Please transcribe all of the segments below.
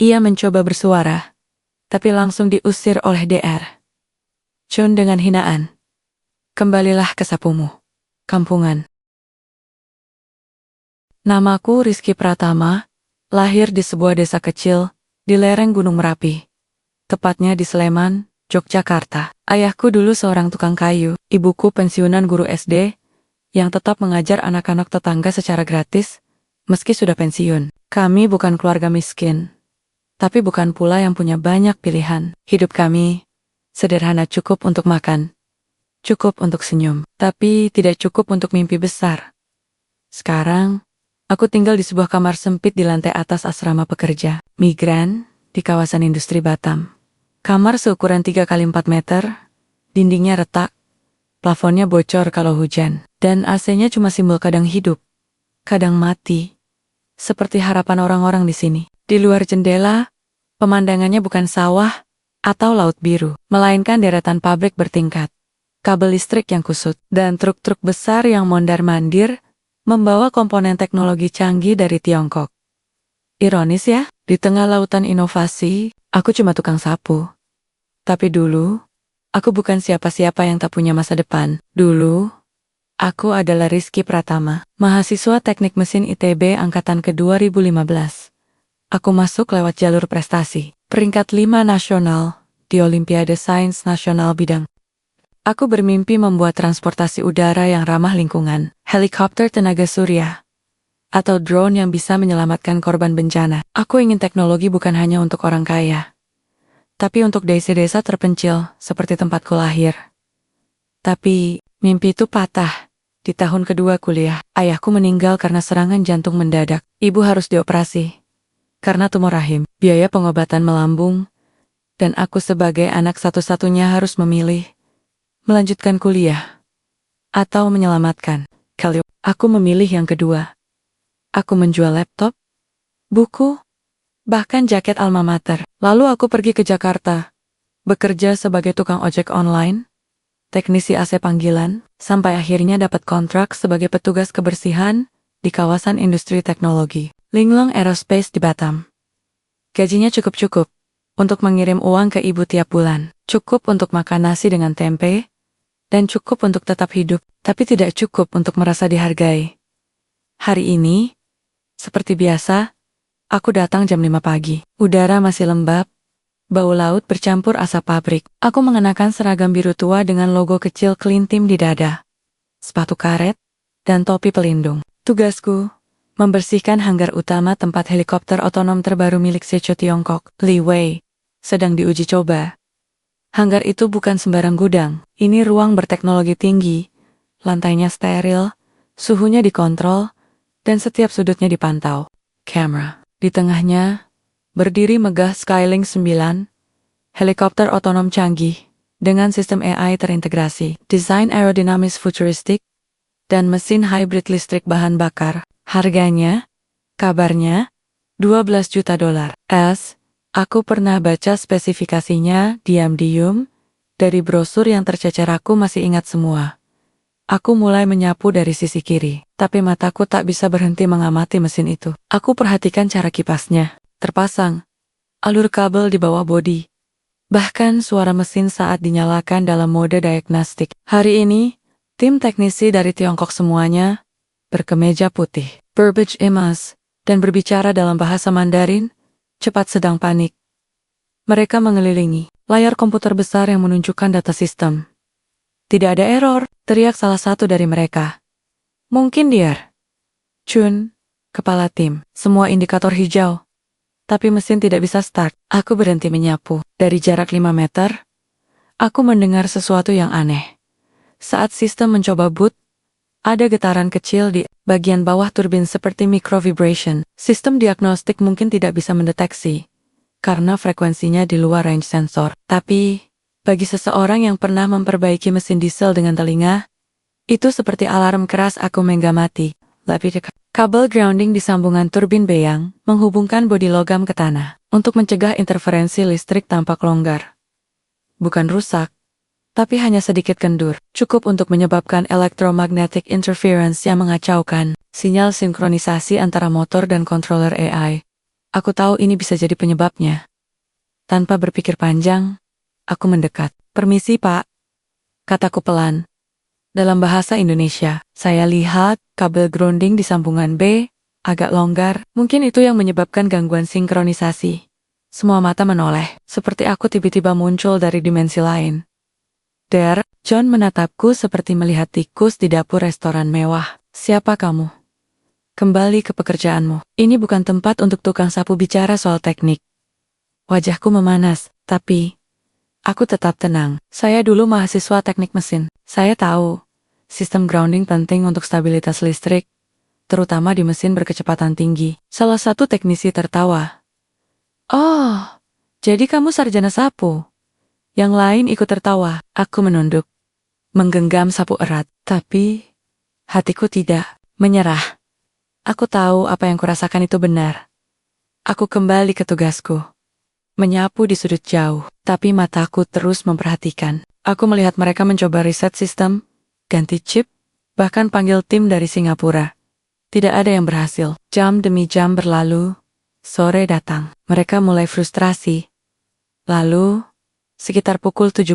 Ia mencoba bersuara, tapi langsung diusir oleh DR. Chun dengan hinaan. Kembalilah ke sapumu, kampungan. Namaku Rizky Pratama, lahir di sebuah desa kecil di lereng Gunung Merapi. Tepatnya di Sleman, Yogyakarta. Ayahku dulu seorang tukang kayu, ibuku pensiunan guru SD, yang tetap mengajar anak-anak tetangga secara gratis, meski sudah pensiun. Kami bukan keluarga miskin, tapi bukan pula yang punya banyak pilihan. Hidup kami sederhana, cukup untuk makan, cukup untuk senyum, tapi tidak cukup untuk mimpi besar. Sekarang, aku tinggal di sebuah kamar sempit di lantai atas asrama pekerja migran di kawasan industri Batam. Kamar seukuran 3x4 meter, dindingnya retak, plafonnya bocor kalau hujan, dan AC-nya cuma simbol kadang hidup, kadang mati. Seperti harapan orang-orang di sini. Di luar jendela, pemandangannya bukan sawah atau laut biru, melainkan deretan pabrik bertingkat, kabel listrik yang kusut, dan truk-truk besar yang mondar-mandir membawa komponen teknologi canggih dari Tiongkok. Ironis ya, di tengah lautan inovasi, aku cuma tukang sapu. Tapi dulu, aku bukan siapa-siapa yang tak punya masa depan. Dulu, aku adalah Rizky Pratama, mahasiswa teknik mesin ITB angkatan ke-2015. Aku masuk lewat jalur prestasi, peringkat 5 nasional, di Olimpiade Sains Nasional Bidang. Aku bermimpi membuat transportasi udara yang ramah lingkungan, helikopter tenaga surya, atau drone yang bisa menyelamatkan korban bencana. Aku ingin teknologi bukan hanya untuk orang kaya, tapi untuk desa-desa terpencil seperti tempatku lahir. Tapi mimpi itu patah. Di tahun kedua kuliah, ayahku meninggal karena serangan jantung mendadak. Ibu harus dioperasi karena tumor rahim, biaya pengobatan melambung, dan aku sebagai anak satu-satunya harus memilih melanjutkan kuliah atau menyelamatkan. Kali aku memilih yang kedua. Aku menjual laptop, buku, bahkan jaket alma mater. Lalu aku pergi ke Jakarta, bekerja sebagai tukang ojek online, teknisi AC panggilan, sampai akhirnya dapat kontrak sebagai petugas kebersihan di kawasan industri teknologi Linglong Aerospace di Batam. Gajinya cukup-cukup untuk mengirim uang ke ibu tiap bulan, cukup untuk makan nasi dengan tempe, dan cukup untuk tetap hidup, tapi tidak cukup untuk merasa dihargai. Hari ini, seperti biasa, aku datang jam 5 pagi. Udara masih lembab, bau laut bercampur asap pabrik. Aku mengenakan seragam biru tua dengan logo kecil Clean Team di dada, sepatu karet, dan topi pelindung. Tugasku, membersihkan hanggar utama tempat helikopter otonom terbaru milik Secho Tiongkok, Li Wei, sedang diuji coba. Hanggar itu bukan sembarang gudang, ini ruang berteknologi tinggi, lantainya steril, suhunya dikontrol, dan setiap sudutnya dipantau. Kamera. Di tengahnya, berdiri megah Skylink 9, helikopter otonom canggih, dengan sistem AI terintegrasi, desain aerodinamis futuristik, dan mesin hybrid listrik bahan bakar. Harganya, kabarnya, $12 juta. Aku pernah baca spesifikasinya diam-diam, dari brosur yang tercecer aku masih ingat semua. Aku mulai menyapu dari sisi kiri, tapi mataku tak bisa berhenti mengamati mesin itu. Aku perhatikan cara kipasnya, terpasang, alur kabel di bawah bodi, bahkan suara mesin saat dinyalakan dalam mode diagnostik. Hari ini, tim teknisi dari Tiongkok semuanya berkemeja putih, berbaju emas, dan berbicara dalam bahasa Mandarin, cepat sedang panik. Mereka mengelilingi layar komputer besar yang menunjukkan data sistem. Tidak ada error, teriak salah satu dari mereka. Mungkin dia. Chun, kepala tim, semua indikator hijau. Tapi mesin tidak bisa start. Aku berhenti menyapu. Dari jarak 5 meter, aku mendengar sesuatu yang aneh. Saat sistem mencoba boot, ada getaran kecil di bagian bawah turbin seperti micro vibration. Sistem diagnostik mungkin tidak bisa mendeteksi, karena frekuensinya di luar range sensor. Tapi, bagi seseorang yang pernah memperbaiki mesin diesel dengan telinga, itu seperti alarm keras aku menggamati. Lebih dekat. Kabel grounding di sambungan turbin beyang menghubungkan bodi logam ke tanah untuk mencegah interferensi listrik tampak longgar. Bukan rusak, tapi hanya sedikit kendur, cukup untuk menyebabkan electromagnetic interference yang mengacaukan sinyal sinkronisasi antara motor dan controller AI. Aku tahu ini bisa jadi penyebabnya. Tanpa berpikir panjang, aku mendekat. Permisi, Pak. Kataku pelan. Dalam bahasa Indonesia, saya lihat kabel grounding di sambungan B agak longgar. Mungkin itu yang menyebabkan gangguan sinkronisasi. Semua mata menoleh, seperti aku tiba-tiba muncul dari dimensi lain. John menatapku seperti melihat tikus di dapur restoran mewah. Siapa kamu? Kembali ke pekerjaanmu. Ini bukan tempat untuk tukang sapu bicara soal teknik. Wajahku memanas, tapi aku tetap tenang. Saya dulu mahasiswa teknik mesin. Saya tahu, sistem grounding penting untuk stabilitas listrik, terutama di mesin berkecepatan tinggi. Salah satu teknisi tertawa. Oh, jadi kamu sarjana sapu? Yang lain ikut tertawa. Aku menunduk, menggenggam sapu erat, tapi hatiku tidak menyerah. Aku tahu apa yang kurasakan itu benar. Aku kembali ke tugasku. Menyapu di sudut jauh, tapi mataku terus memperhatikan. Aku melihat mereka mencoba riset sistem, ganti chip, bahkan panggil tim dari Singapura. Tidak ada yang berhasil. Jam demi jam berlalu, sore datang. Mereka mulai frustrasi. Lalu, sekitar pukul 17,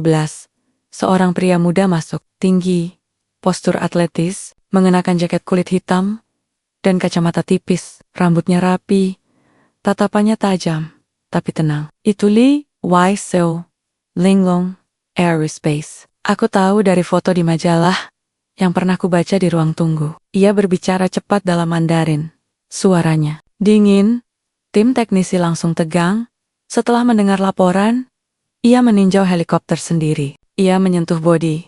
seorang pria muda masuk, tinggi, postur atletis, mengenakan jaket kulit hitam, dan kacamata tipis, rambutnya rapi, tatapannya tajam, tapi tenang. Itu Lee Wai-seo, Linglong Aerospace. Aku tahu dari foto di majalah yang pernah kubaca di ruang tunggu. Ia berbicara cepat dalam Mandarin. Suaranya dingin, tim teknisi langsung tegang. Setelah mendengar laporan, ia meninjau helikopter sendiri. Ia menyentuh bodi,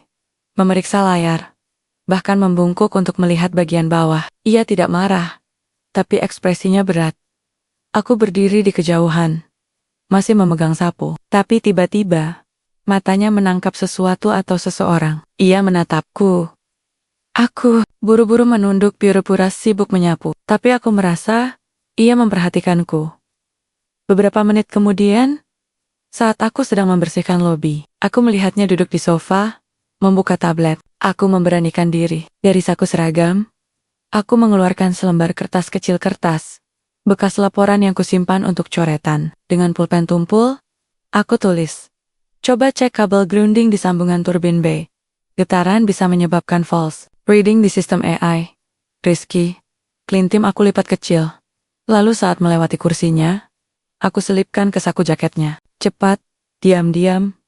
memeriksa layar, bahkan membungkuk untuk melihat bagian bawah. Ia tidak marah, tapi ekspresinya berat. Aku berdiri di kejauhan, masih memegang sapu. Tapi tiba-tiba, matanya menangkap sesuatu atau seseorang. Ia menatapku. Aku buru-buru menunduk pura-pura sibuk menyapu. Tapi aku merasa, ia memperhatikanku. Beberapa menit kemudian, saat aku sedang membersihkan lobi, aku melihatnya duduk di sofa, membuka tablet. Aku memberanikan diri. Dari saku seragam, aku mengeluarkan selembar kertas kecil bekas laporan yang kusimpan untuk coretan. Dengan pulpen tumpul, aku tulis. Coba cek kabel grounding di sambungan turbin B. Getaran bisa menyebabkan false reading di sistem AI. Rizky, clean tim aku lipat kecil. Lalu saat melewati kursinya, aku selipkan ke saku jaketnya. Cepat, diam-diam.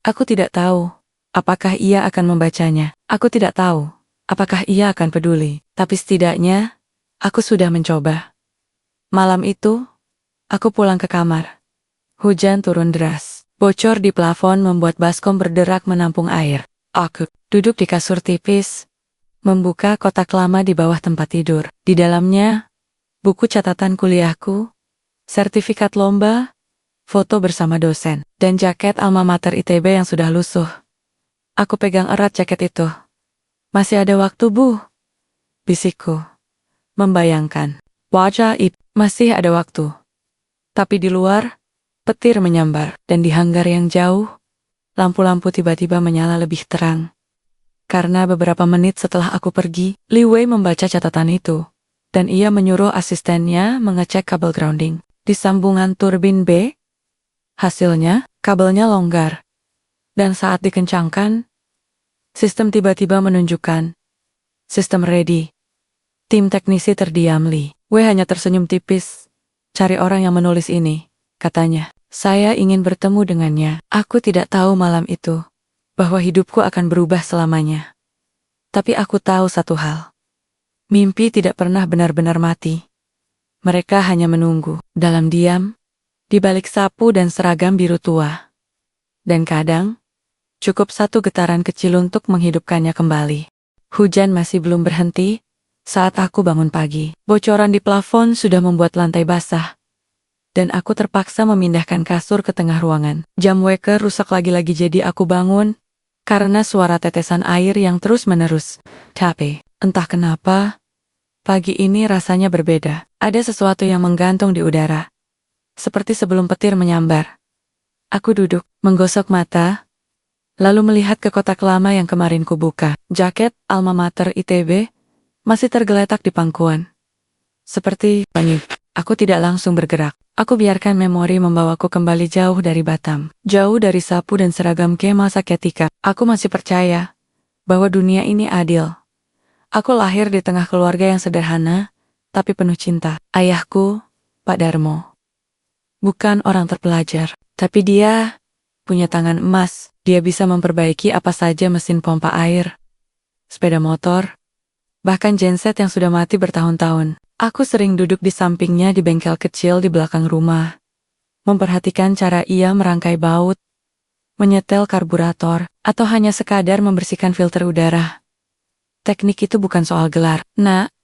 Aku tidak tahu apakah ia akan membacanya. Aku tidak tahu apakah ia akan peduli. Tapi setidaknya, aku sudah mencoba. Malam itu, aku pulang ke kamar. Hujan turun deras. Bocor di plafon membuat baskom berderak menampung air. Aku duduk di kasur tipis, membuka kotak lama di bawah tempat tidur. Di dalamnya, buku catatan kuliahku, sertifikat lomba, foto bersama dosen, dan jaket alma mater ITB yang sudah lusuh. Aku pegang erat jaket itu. Masih ada waktu, Bu. Bisikku. Membayangkan. Wajah masih ada waktu. Tapi di luar, petir menyambar, dan di hanggar yang jauh, lampu-lampu tiba-tiba menyala lebih terang. Karena beberapa menit setelah aku pergi, Li Wei membaca catatan itu, dan ia menyuruh asistennya mengecek kabel grounding. Di sambungan turbin B, hasilnya, kabelnya longgar. Dan saat dikencangkan, sistem tiba-tiba menunjukkan, sistem ready. Tim teknisi terdiam. Li Wei hanya tersenyum tipis. Cari orang yang menulis ini, katanya. Saya ingin bertemu dengannya. Aku tidak tahu malam itu, bahwa hidupku akan berubah selamanya. Tapi aku tahu satu hal. Mimpi tidak pernah benar-benar mati. Mereka hanya menunggu, dalam diam, di balik sapu dan seragam biru tua. Dan kadang, cukup satu getaran kecil untuk menghidupkannya kembali. Hujan masih belum berhenti, saat aku bangun pagi. Bocoran di plafon sudah membuat lantai basah. Dan aku terpaksa memindahkan kasur ke tengah ruangan. Jam waker rusak lagi-lagi jadi aku bangun, karena suara tetesan air yang terus-menerus. Tapi, entah kenapa, pagi ini rasanya berbeda. Ada sesuatu yang menggantung di udara. Seperti sebelum petir menyambar. Aku duduk, menggosok mata, lalu melihat ke kotak lama yang kemarin kubuka. Jaket alma mater ITB masih tergeletak di pangkuan. Seperti banyak. Aku tidak langsung bergerak. Aku biarkan memori membawaku kembali jauh dari Batam. Jauh dari sapu dan seragam kema Saketika. Aku masih percaya bahwa dunia ini adil. Aku lahir di tengah keluarga yang sederhana, tapi penuh cinta. Ayahku, Pak Darmo, bukan orang terpelajar. Tapi dia punya tangan emas. Dia bisa memperbaiki apa saja, mesin pompa air, sepeda motor, bahkan genset yang sudah mati bertahun-tahun. Aku sering duduk di sampingnya di bengkel kecil di belakang rumah, memperhatikan cara ia merangkai baut, menyetel karburator, atau hanya sekadar membersihkan filter udara. Teknik itu bukan soal gelar. Nak,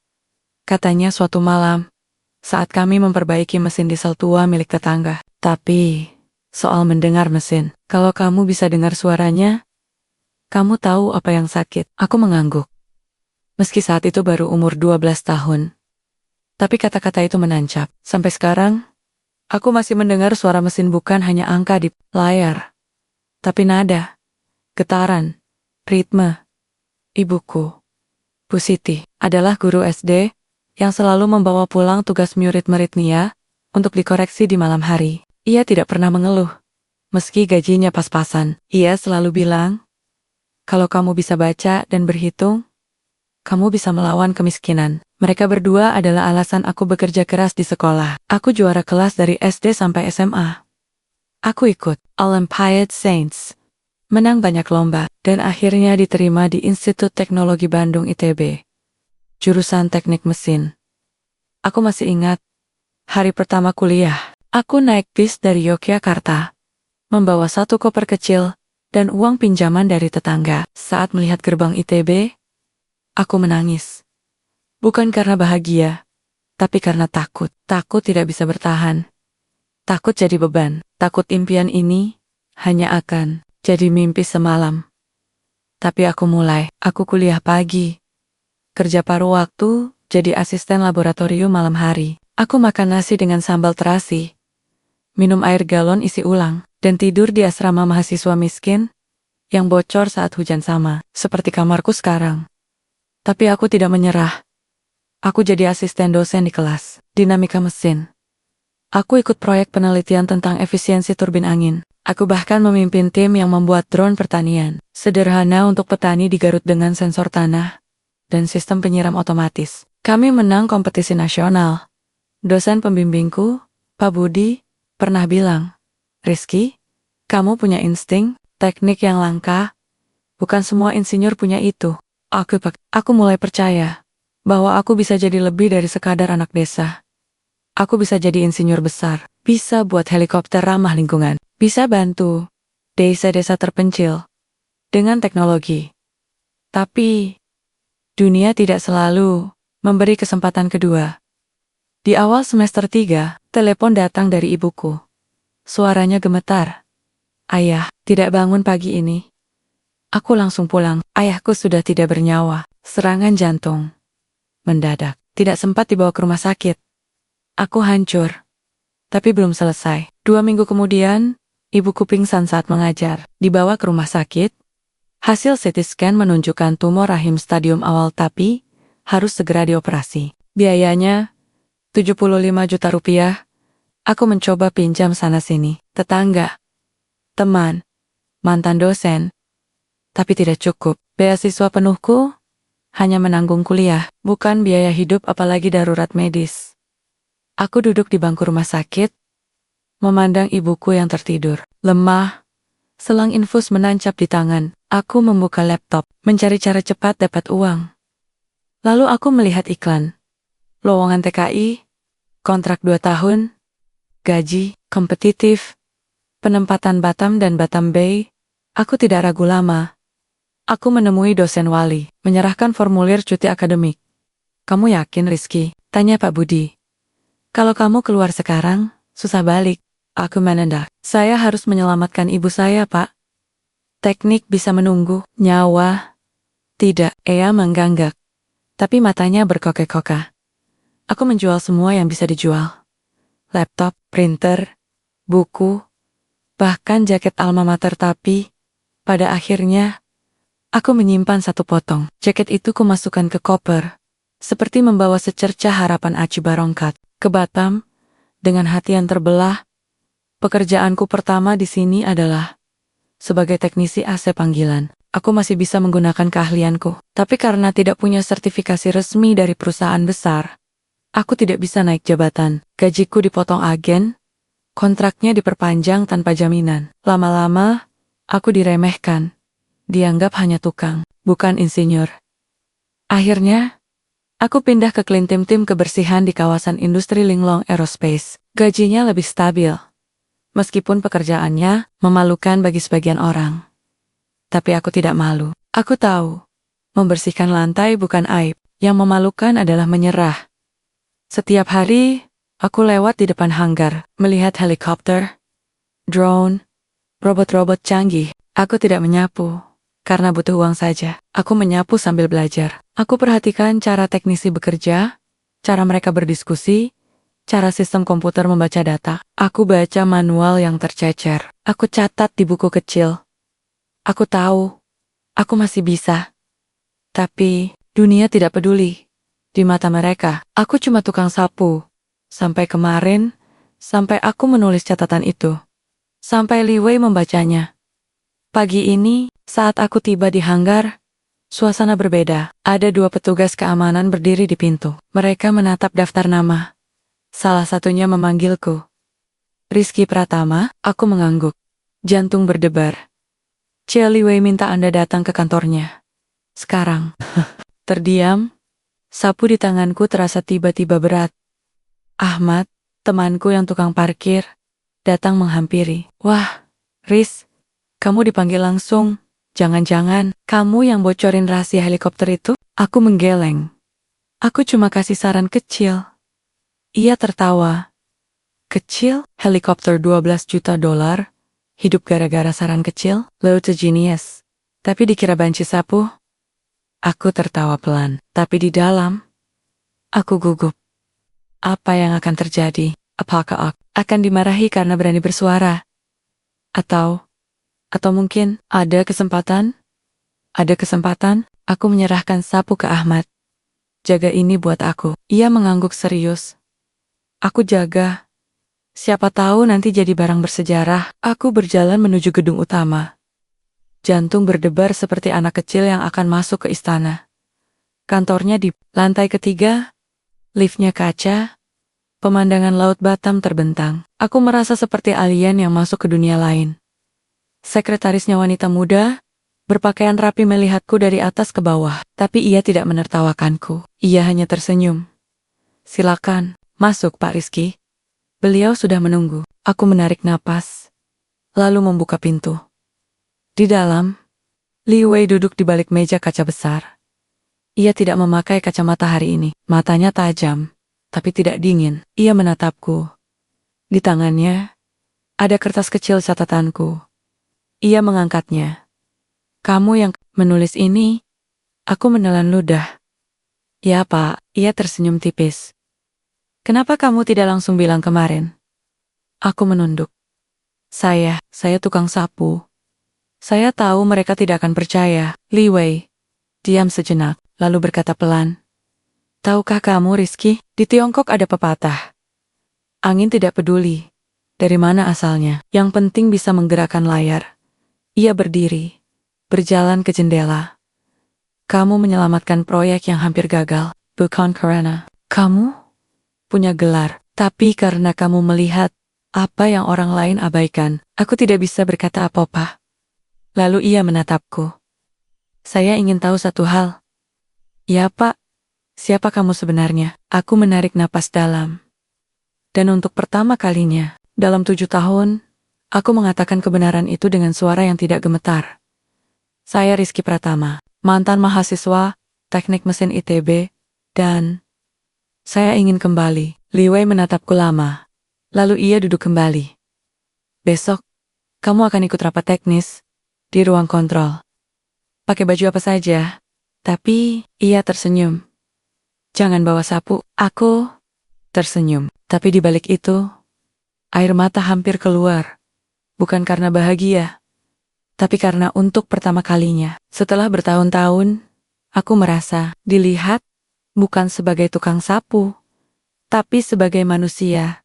katanya suatu malam, saat kami memperbaiki mesin diesel tua milik tetangga. Tapi, soal mendengar mesin, kalau kamu bisa dengar suaranya, kamu tahu apa yang sakit. Aku mengangguk. Meski saat itu baru umur 12 tahun. Tapi kata-kata itu menancap. Sampai sekarang, aku masih mendengar suara mesin, bukan hanya angka di layar, tapi nada, getaran, ritme. Ibuku, Bu Siti, adalah guru SD yang selalu membawa pulang tugas murid-murid Nia untuk dikoreksi di malam hari. Ia tidak pernah mengeluh, meski gajinya pas-pasan. Ia selalu bilang, kalau kamu bisa baca dan berhitung, kamu bisa melawan kemiskinan. Mereka berdua adalah alasan aku bekerja keras di sekolah. Aku juara kelas dari SD sampai SMA. Aku ikut Olympiad Saints, menang banyak lomba, dan akhirnya diterima di Institut Teknologi Bandung ITB, jurusan teknik mesin. Aku masih ingat, hari pertama kuliah, aku naik bis dari Yogyakarta, membawa satu koper kecil dan uang pinjaman dari tetangga. Saat melihat gerbang ITB, aku menangis. Bukan karena bahagia, tapi karena takut. Takut tidak bisa bertahan. Takut jadi beban. Takut impian ini hanya akan jadi mimpi semalam. Tapi aku mulai. Aku kuliah pagi, kerja paruh waktu, jadi asisten laboratorium malam hari. Aku makan nasi dengan sambal terasi, minum air galon isi ulang, dan tidur di asrama mahasiswa miskin yang bocor saat hujan, sama seperti kamarku sekarang. Tapi aku tidak menyerah. Aku jadi asisten dosen di kelas dinamika mesin. Aku ikut proyek penelitian tentang efisiensi turbin angin. Aku bahkan memimpin tim yang membuat drone pertanian sederhana untuk petani di Garut dengan sensor tanah dan sistem penyiram otomatis. Kami menang kompetisi nasional. Dosen pembimbingku, Pak Budi, pernah bilang, "Rizky, kamu punya insting, teknik yang langka. Bukan semua insinyur punya itu." Aku mulai percaya bahwa aku bisa jadi lebih dari sekadar anak desa. Aku bisa jadi insinyur besar, bisa buat helikopter ramah lingkungan, bisa bantu desa-desa terpencil dengan teknologi. Tapi, dunia tidak selalu memberi kesempatan kedua. Di awal semester 3, telepon datang dari ibuku. Suaranya gemetar. "Ayah, tidak bangun pagi ini." Aku langsung pulang. Ayahku sudah tidak bernyawa. Serangan jantung mendadak. Tidak sempat dibawa ke rumah sakit. Aku hancur. Tapi belum selesai. 2 minggu kemudian, ibuku pingsan saat mengajar. Dibawa ke rumah sakit. Hasil CT scan menunjukkan tumor rahim stadium awal, tapi harus segera dioperasi. Biayanya 75 juta rupiah. Aku mencoba pinjam sana-sini. Tetangga, teman, mantan dosen. Tapi tidak cukup. Beasiswa penuhku hanya menanggung kuliah, bukan biaya hidup apalagi darurat medis. Aku duduk di bangku rumah sakit, memandang ibuku yang tertidur. Lemah, selang infus menancap di tangan. Aku membuka laptop, mencari cara cepat dapat uang. Lalu aku melihat iklan. Lowongan TKI, kontrak 2 tahun, gaji, kompetitif, penempatan Batam dan Batam Bay. Aku tidak ragu lama. Aku menemui dosen wali, menyerahkan formulir cuti akademik. "Kamu yakin, Rizky?" tanya Pak Budi. "Kalau kamu keluar sekarang, susah balik." Aku menendak. "Saya harus menyelamatkan ibu saya, Pak. Teknik bisa menunggu, nyawa tidak." Ia mengganggak, tapi matanya berkokek-kokah. Aku menjual semua yang bisa dijual. Laptop, printer, buku, bahkan jaket alma mater, tapi pada akhirnya aku menyimpan satu potong. Jaket itu kumasukkan ke koper, seperti membawa secercah harapan Aci Barongkat. ke Batam dengan hati yang terbelah. Pekerjaanku pertama di sini adalah sebagai teknisi AC panggilan. Aku masih bisa menggunakan keahlianku, tapi karena tidak punya sertifikasi resmi dari perusahaan besar, aku tidak bisa naik jabatan. Gajiku dipotong agen, kontraknya diperpanjang tanpa jaminan. Lama-lama, aku diremehkan. Dianggap hanya tukang, bukan insinyur. Akhirnya, aku pindah ke Clean Tim kebersihan di kawasan industri Linglong Aerospace. Gajinya lebih stabil, meskipun pekerjaannya memalukan bagi sebagian orang. Tapi aku tidak malu. Aku tahu, membersihkan lantai bukan aib. Yang memalukan adalah menyerah. Setiap hari, aku lewat di depan hanggar, melihat helikopter, drone, robot-robot canggih. Aku tidak menyapu, karena butuh uang saja. Aku menyapu sambil belajar. Aku perhatikan cara teknisi bekerja, cara mereka berdiskusi, cara sistem komputer membaca data. Aku baca manual yang tercecer. Aku catat di buku kecil. Aku tahu, aku masih bisa. Tapi, dunia tidak peduli. Di mata mereka, aku cuma tukang sapu. Sampai kemarin, sampai aku menulis catatan itu. Sampai Li Wei membacanya. Pagi ini, saat aku tiba di hanggar, suasana berbeda. Ada 2 petugas keamanan berdiri di pintu. Mereka menatap daftar nama. Salah satunya memanggilku. Rizky Pratama, aku mengangguk. Jantung berdebar. Li Wei minta Anda datang ke kantornya. Sekarang. Terdiam. Sapu di tanganku terasa tiba-tiba berat. Ahmad, temanku yang tukang parkir, datang menghampiri. Wah, Riz, kamu dipanggil langsung. Jangan-jangan kamu yang bocorin rahasia helikopter itu? Aku menggeleng. Aku cuma kasih saran kecil. Ia tertawa. Kecil, helikopter 12 juta dolar, hidup gara-gara saran kecil, low to genius. Tapi dikira banci sapu. Aku tertawa pelan, tapi di dalam, aku gugup. Apa yang akan terjadi? Apakah aku akan dimarahi karena berani bersuara? Atau mungkin ada kesempatan? Ada kesempatan, aku menyerahkan sapu ke Ahmad. Jaga ini buat aku. Ia mengangguk serius. Aku jaga. Siapa tahu nanti jadi barang bersejarah. Aku berjalan menuju gedung utama. Jantung berdebar seperti anak kecil yang akan masuk ke istana. Kantornya di lantai ketiga. Liftnya kaca. Pemandangan laut Batam terbentang. Aku merasa seperti alien yang masuk ke dunia lain. Sekretarisnya wanita muda, berpakaian rapi melihatku dari atas ke bawah. Tapi ia tidak menertawakanku. Ia hanya tersenyum. Silakan, masuk Pak Rizky. Beliau sudah menunggu. Aku menarik napas, lalu membuka pintu. Di dalam, Li Wei duduk di balik meja kaca besar. Ia tidak memakai kacamata hari ini. Matanya tajam, tapi tidak dingin. Ia menatapku. Di tangannya, ada kertas kecil catatanku. Ia mengangkatnya. Kamu yang menulis ini? Aku menelan ludah. Ya Pak, ia tersenyum tipis. Kenapa kamu tidak langsung bilang kemarin? Aku menunduk. Saya tukang sapu. Saya tahu mereka tidak akan percaya. Li Wei diam sejenak, lalu berkata pelan. Tahukah kamu, Rizky, di Tiongkok ada pepatah. Angin tidak peduli dari mana asalnya. Yang penting bisa menggerakkan layar. Ia berdiri, berjalan ke jendela. Kamu menyelamatkan proyek yang hampir gagal, bukan karena kamu punya gelar, tapi karena kamu melihat apa yang orang lain abaikan. Aku tidak bisa berkata apa-apa. Lalu ia menatapku. Saya ingin tahu satu hal. Ya Pak, siapa kamu sebenarnya? Aku menarik napas dalam. Dan untuk pertama kalinya, dalam 7 tahun, aku mengatakan kebenaran itu dengan suara yang tidak gemetar. Saya Rizky Pratama, mantan mahasiswa, teknik mesin ITB, dan saya ingin kembali. Li Wei menatapku lama. Lalu ia duduk kembali. Besok, kamu akan ikut rapat teknis di ruang kontrol. Pakai baju apa saja. Tapi, ia tersenyum. Jangan bawa sapu. Aku tersenyum. Tapi di balik itu, air mata hampir keluar. Bukan karena bahagia, tapi karena untuk pertama kalinya, setelah bertahun-tahun, aku merasa dilihat bukan sebagai tukang sapu, Tapi sebagai manusia,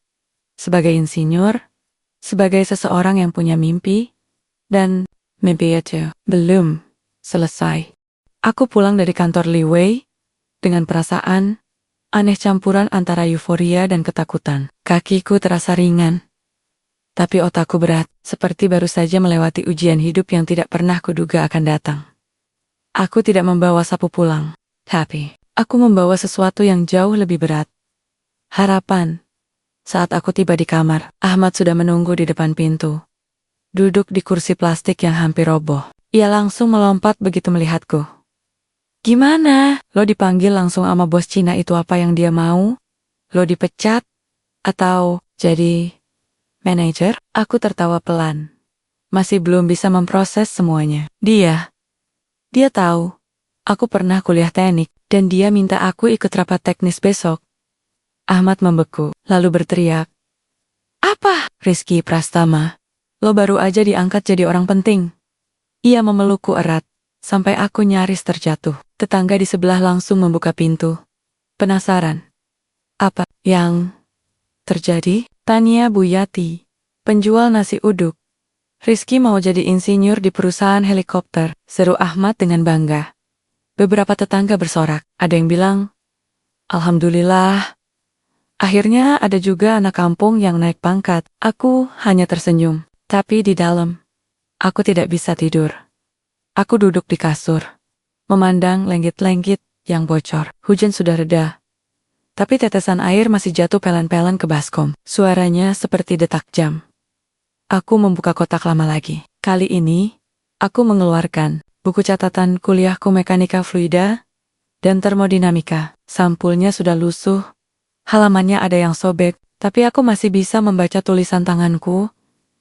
sebagai insinyur, sebagai seseorang yang punya mimpi, dan mimpi itu belum selesai. Aku pulang dari kantor Li Wei dengan perasaan aneh campuran antara euforia dan ketakutan. Kakiku terasa ringan, tapi otakku berat, seperti baru saja melewati ujian hidup yang tidak pernah kuduga akan datang. Aku tidak membawa sapu pulang, tapi aku membawa sesuatu yang jauh lebih berat. Harapan. Saat aku tiba di kamar, Ahmad sudah menunggu di depan pintu. Duduk di kursi plastik yang hampir roboh. Ia langsung melompat begitu melihatku. Gimana? Lo dipanggil langsung sama bos Cina itu, apa yang dia mau? Lo dipecat? Atau jadi manajer? Aku tertawa pelan. Masih belum bisa memproses semuanya. Dia tahu. Aku pernah kuliah teknik, dan dia minta aku ikut rapat teknis besok. Ahmad membeku, lalu berteriak. Apa? Rizky Prastama. Lo baru aja diangkat jadi orang penting. Ia memelukku erat, sampai aku nyaris terjatuh. Tetangga di sebelah langsung membuka pintu. Penasaran. Apa yang terjadi? Tanya Bu Yati, penjual nasi uduk. Rizky mau jadi insinyur di perusahaan helikopter, seru Ahmad dengan bangga. Beberapa tetangga bersorak, ada yang bilang, Alhamdulillah. Akhirnya ada juga anak kampung yang naik pangkat. Aku hanya tersenyum, tapi di dalam, aku tidak bisa tidur. Aku duduk di kasur, memandang langit-langit yang bocor. Hujan sudah reda, tapi tetesan air masih jatuh pelan-pelan ke baskom. Suaranya seperti detak jam. Aku membuka kotak lama lagi. Kali ini, aku mengeluarkan buku catatan kuliahku mekanika fluida dan termodinamika. Sampulnya sudah lusuh, halamannya ada yang sobek, tapi aku masih bisa membaca tulisan tanganku.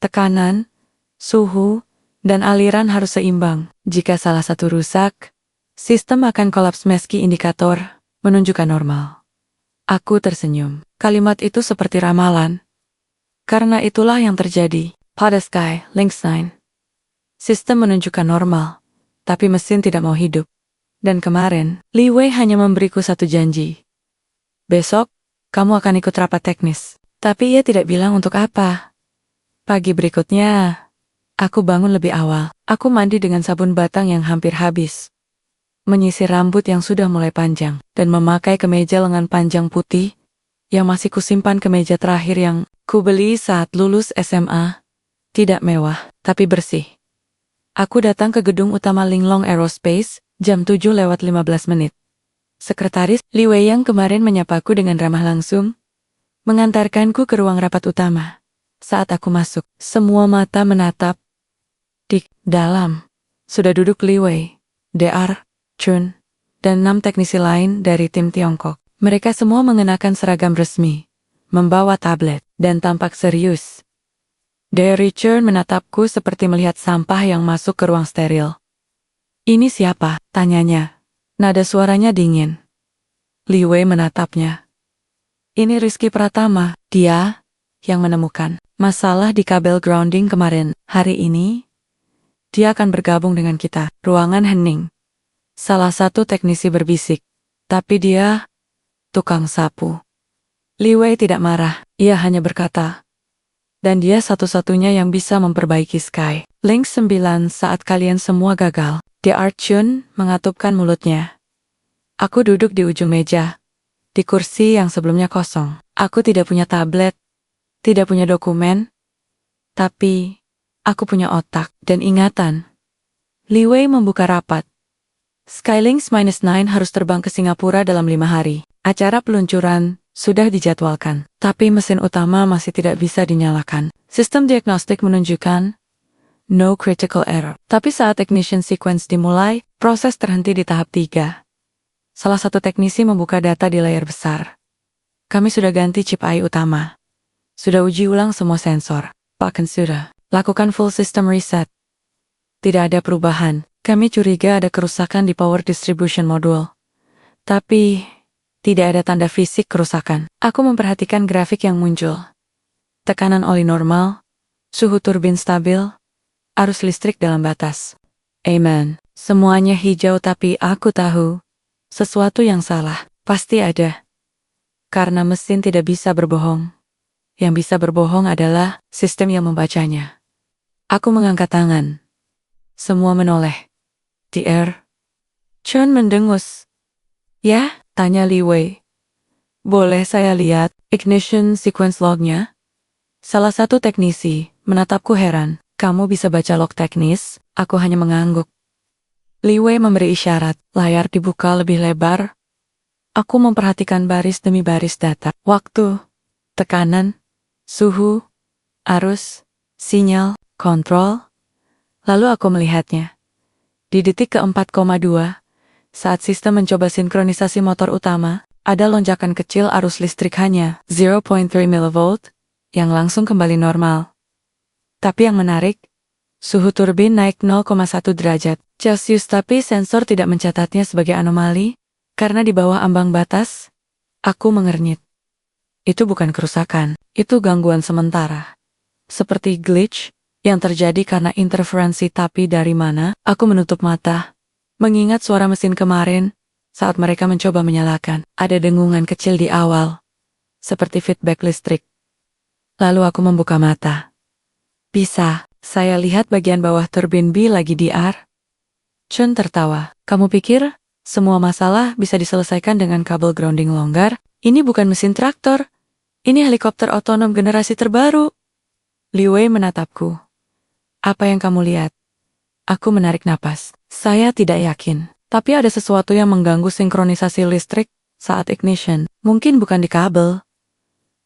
Tekanan, suhu, dan aliran harus seimbang. Jika salah satu rusak, sistem akan kolaps meski indikator menunjukkan normal. Aku tersenyum. Kalimat itu seperti ramalan. Karena itulah yang terjadi. Pada Sky, Lynx 9. Sistem menunjukkan normal, tapi mesin tidak mau hidup. Dan kemarin, Li Wei hanya memberiku satu janji. Besok, kamu akan ikut rapat teknis. Tapi ia tidak bilang untuk apa. Pagi berikutnya, aku bangun lebih awal. Aku mandi dengan sabun batang yang hampir habis. Menyisir rambut yang sudah mulai panjang, dan memakai kemeja lengan panjang putih, yang masih kusimpan kemeja terakhir yang kubeli saat lulus SMA. Tidak mewah, tapi bersih. Aku datang ke gedung utama Linglong Aerospace, jam 7:15. Sekretaris Li Wei yang kemarin menyapaku dengan ramah langsung, mengantarkanku ke ruang rapat utama. Saat aku masuk, semua mata menatap. Di dalam, sudah duduk Li Wei, Dr. Chun, dan 6 teknisi lain dari tim Tiongkok. Mereka semua mengenakan seragam resmi, membawa tablet, dan tampak serius. Dr. Chun menatapku seperti melihat sampah yang masuk ke ruang steril. Ini siapa? Tanyanya. Nada suaranya dingin. Li Wei menatapnya. Ini Rizky Pratama, dia yang menemukan masalah di kabel grounding kemarin. Hari ini, dia akan bergabung dengan kita. Ruangan hening. Salah satu teknisi berbisik, tapi dia tukang sapu. Li Wei tidak marah, ia hanya berkata, dan dia satu-satunya yang bisa memperbaiki Sky. Lynx 9 saat kalian semua gagal. Dr. Chun mengatupkan mulutnya. Aku duduk di ujung meja, di kursi yang sebelumnya kosong. Aku tidak punya tablet, tidak punya dokumen, tapi aku punya otak dan ingatan. Li Wei membuka rapat. Skylynx -9 harus terbang ke Singapura dalam 5 hari. Acara peluncuran sudah dijadwalkan, tapi mesin utama masih tidak bisa dinyalakan. Sistem diagnostik menunjukkan no critical error. Tapi saat ignition sequence dimulai, proses terhenti di tahap 3. Salah satu teknisi membuka data di layar besar. Kami sudah ganti chip AI utama. Sudah uji ulang semua sensor. Bahkan sudah lakukan full system reset. Tidak ada perubahan. Kami curiga ada kerusakan di power distribution module. Tapi tidak ada tanda fisik kerusakan. Aku memperhatikan grafik yang muncul. Tekanan oli normal, suhu turbin stabil, arus listrik dalam batas. Amen. Semuanya hijau, tapi aku tahu sesuatu yang salah. Pasti ada. Karena mesin tidak bisa berbohong. Yang bisa berbohong adalah sistem yang membacanya. Aku mengangkat tangan. Semua menoleh. DR. Chun mendengus. Ya, tanya Li Wei. Boleh saya lihat ignition sequence lognya? Salah satu teknisi menatapku heran. Kamu bisa baca log teknis? Aku hanya mengangguk. Li Wei memberi isyarat. Layar dibuka lebih lebar. Aku memperhatikan baris demi baris data. Waktu, tekanan, suhu, arus, sinyal, kontrol. Lalu aku melihatnya. Di detik ke-4,2, saat sistem mencoba sinkronisasi motor utama, ada lonjakan kecil arus listrik hanya 0,3 mV yang langsung kembali normal. Tapi yang menarik, suhu turbin naik 0,1 derajat Celcius, tapi sensor tidak mencatatnya sebagai anomali karena di bawah ambang batas. Aku mengernyit. Itu bukan kerusakan, itu gangguan sementara. Seperti glitch yang terjadi karena interferensi, tapi dari mana? Aku menutup mata. Mengingat suara mesin kemarin, saat mereka mencoba menyalakan, ada dengungan kecil di awal. Seperti feedback listrik. Lalu aku membuka mata. Bisa, saya lihat bagian bawah turbin B lagi DR. Chun tertawa. Kamu pikir semua masalah bisa diselesaikan dengan kabel grounding longgar? Ini bukan mesin traktor. Ini helikopter otonom generasi terbaru. Li Wei menatapku. Apa yang kamu lihat? Aku menarik napas. Saya tidak yakin. Tapi ada sesuatu yang mengganggu sinkronisasi listrik saat ignition. Mungkin bukan di kabel,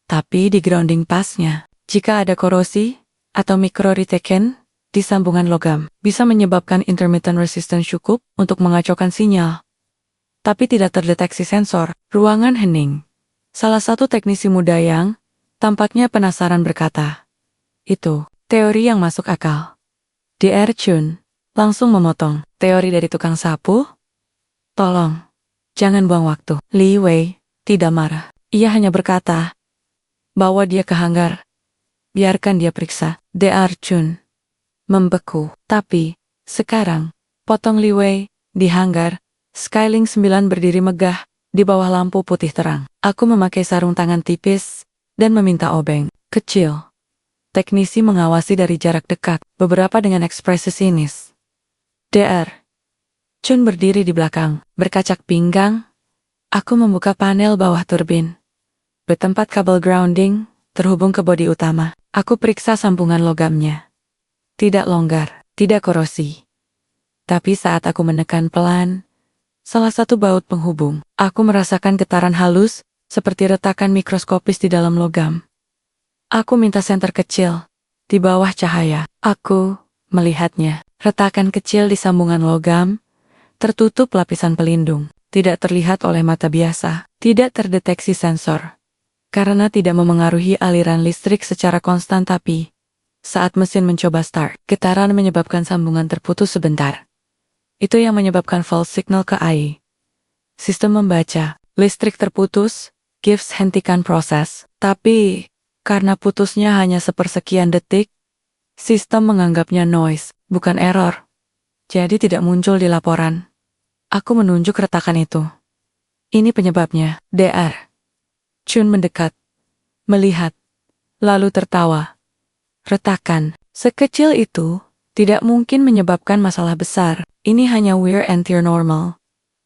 tapi di grounding pasnya. Jika ada korosi atau mikroriteken di sambungan logam, bisa menyebabkan intermittent resistance cukup untuk mengacaukan sinyal. Tapi tidak terdeteksi sensor. Ruangan hening. Salah satu teknisi muda yang tampaknya penasaran berkata, "Itu teori yang masuk akal." DR Chun langsung memotong. Teori dari tukang sapu? Tolong, jangan buang waktu. Li Wei tidak marah. Ia hanya berkata, bawa dia ke hanggar. Biarkan dia periksa. DR Chun membeku. Tapi, sekarang, potong Li Wei, di hanggar, Skylink 9 berdiri megah, di bawah lampu putih terang. Aku memakai sarung tangan tipis, dan meminta obeng. Kecil. Teknisi mengawasi dari jarak dekat, beberapa dengan ekspresi sinis. DR. Chun berdiri di belakang, berkacak pinggang. Aku membuka panel bawah turbin. Bertempat kabel grounding, terhubung ke bodi utama. Aku periksa sambungan logamnya. Tidak longgar, tidak korosi. Tapi saat aku menekan pelan, salah satu baut penghubung, aku merasakan getaran halus, seperti retakan mikroskopis di dalam logam. Aku minta senter kecil, di bawah cahaya. Aku melihatnya, retakan kecil di sambungan logam, tertutup lapisan pelindung, tidak terlihat oleh mata biasa, tidak terdeteksi sensor. Karena tidak memengaruhi aliran listrik secara konstan, tapi saat mesin mencoba start, getaran menyebabkan sambungan terputus sebentar. Itu yang menyebabkan false signal ke AI. Sistem membaca, listrik terputus, gives hentikan proses, tapi karena putusnya hanya sepersekian detik, sistem menganggapnya noise, bukan error. Jadi tidak muncul di laporan. Aku menunjuk retakan itu. Ini penyebabnya. DR. Chun mendekat, melihat, lalu tertawa. Retakan sekecil itu tidak mungkin menyebabkan masalah besar. Ini hanya wear and tear normal.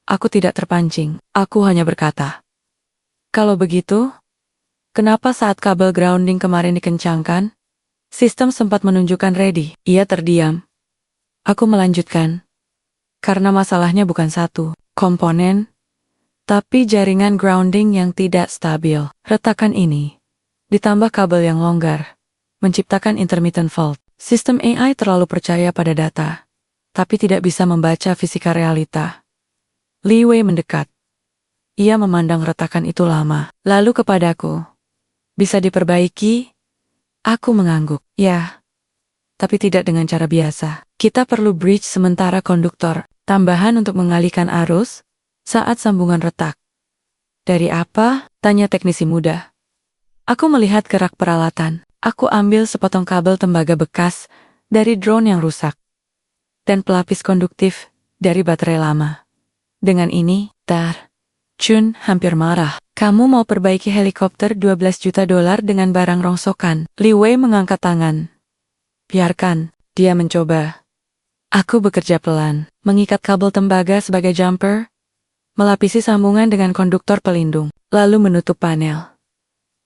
Aku tidak terpancing. Aku hanya berkata, kalau begitu, kenapa saat kabel grounding kemarin dikencangkan, sistem sempat menunjukkan ready? Ia terdiam. Aku melanjutkan. Karena masalahnya bukan satu komponen, tapi jaringan grounding yang tidak stabil. Retakan ini, ditambah kabel yang longgar, menciptakan intermittent fault. Sistem AI terlalu percaya pada data, tapi tidak bisa membaca fisika realita. Li Wei mendekat. Ia memandang retakan itu lama, lalu kepadaku. Bisa diperbaiki? Aku mengangguk. Ya, tapi tidak dengan cara biasa. Kita perlu bridge sementara konduktor tambahan untuk mengalihkan arus saat sambungan retak. Dari apa? Tanya teknisi muda. Aku melihat ke rak peralatan. Aku ambil sepotong kabel tembaga bekas dari drone yang rusak dan pelapis konduktif dari baterai lama. Dengan ini, Chun hampir marah. Kamu mau perbaiki helikopter 12 juta dolar dengan barang rongsokan. Li Wei mengangkat tangan. Biarkan, dia mencoba. Aku bekerja pelan, mengikat kabel tembaga sebagai jumper, melapisi sambungan dengan konduktor pelindung, lalu menutup panel.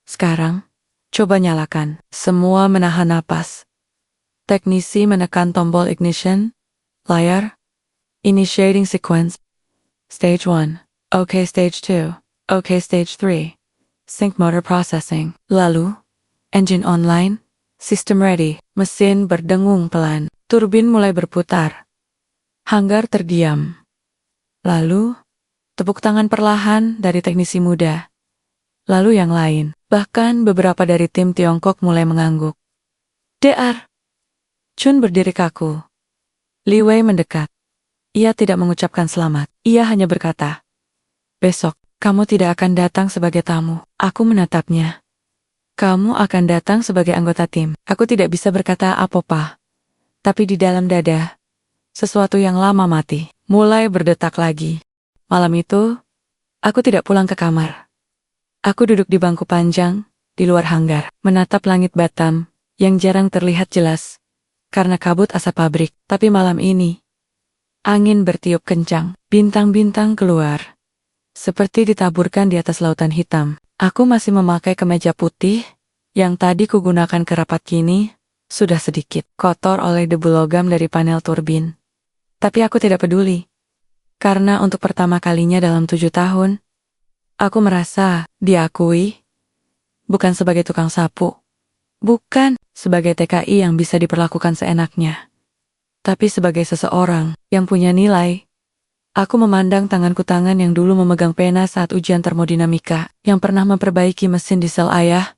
Sekarang, coba nyalakan. Semua menahan napas. Teknisi menekan tombol ignition, layar, initiating sequence, stage 1, OK stage 2, OK stage 3, sync motor processing. Lalu, engine online, system ready, mesin berdengung pelan, turbin mulai berputar. Hanggar terdiam. Lalu, tepuk tangan perlahan dari teknisi muda. Lalu yang lain, bahkan beberapa dari tim Tiongkok mulai mengangguk. DR. Chun berdiri kaku. Li Wei mendekat. Ia tidak mengucapkan selamat. Ia hanya berkata, besok, kamu tidak akan datang sebagai tamu. Aku menatapnya. Kamu akan datang sebagai anggota tim. Aku tidak bisa berkata apa-apa. Tapi di dalam dada, sesuatu yang lama mati, mulai berdetak lagi. Malam itu, aku tidak pulang ke kamar. Aku duduk di bangku panjang, di luar hanggar, menatap langit Batam, yang jarang terlihat jelas, karena kabut asap pabrik. Tapi malam ini, angin bertiup kencang, bintang-bintang keluar. Seperti ditaburkan di atas lautan hitam. Aku masih memakai kemeja putih, yang tadi kugunakan ke rapat kini, sudah sedikit kotor oleh debu logam dari panel turbin. Tapi aku tidak peduli. Karena untuk pertama kalinya dalam 7 tahun, aku merasa diakui, bukan sebagai tukang sapu, bukan sebagai TKI yang bisa diperlakukan seenaknya, tapi sebagai seseorang yang punya nilai. Aku memandang tanganku, tangan yang dulu memegang pena saat ujian termodinamika, yang pernah memperbaiki mesin diesel ayah,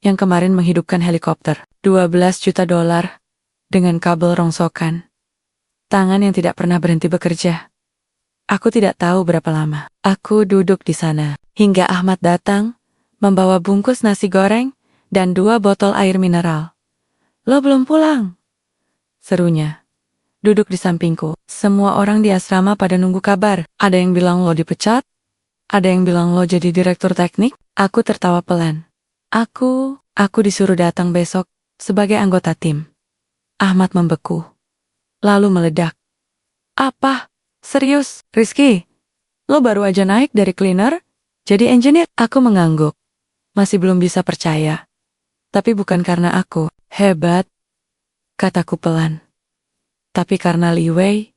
yang kemarin menghidupkan helikopter 12 juta dolar dengan kabel rongsokan. Tangan yang tidak pernah berhenti bekerja. Aku tidak tahu berapa lama. Aku duduk di sana, hingga Ahmad datang, membawa bungkus nasi goreng, dan 2 botol air mineral. Lo belum pulang? Serunya. Duduk di sampingku. Semua orang di asrama pada nunggu kabar. Ada yang bilang lo dipecat. Ada yang bilang lo jadi direktur teknik. Aku tertawa pelan. Aku disuruh datang besok sebagai anggota tim. Ahmad membeku. Lalu meledak. Apa? Serius, Rizky? Lo baru aja naik dari cleaner? Jadi engineer? Aku mengangguk. Masih belum bisa percaya. Tapi bukan karena aku hebat, kataku pelan. Tapi karena Li Wei,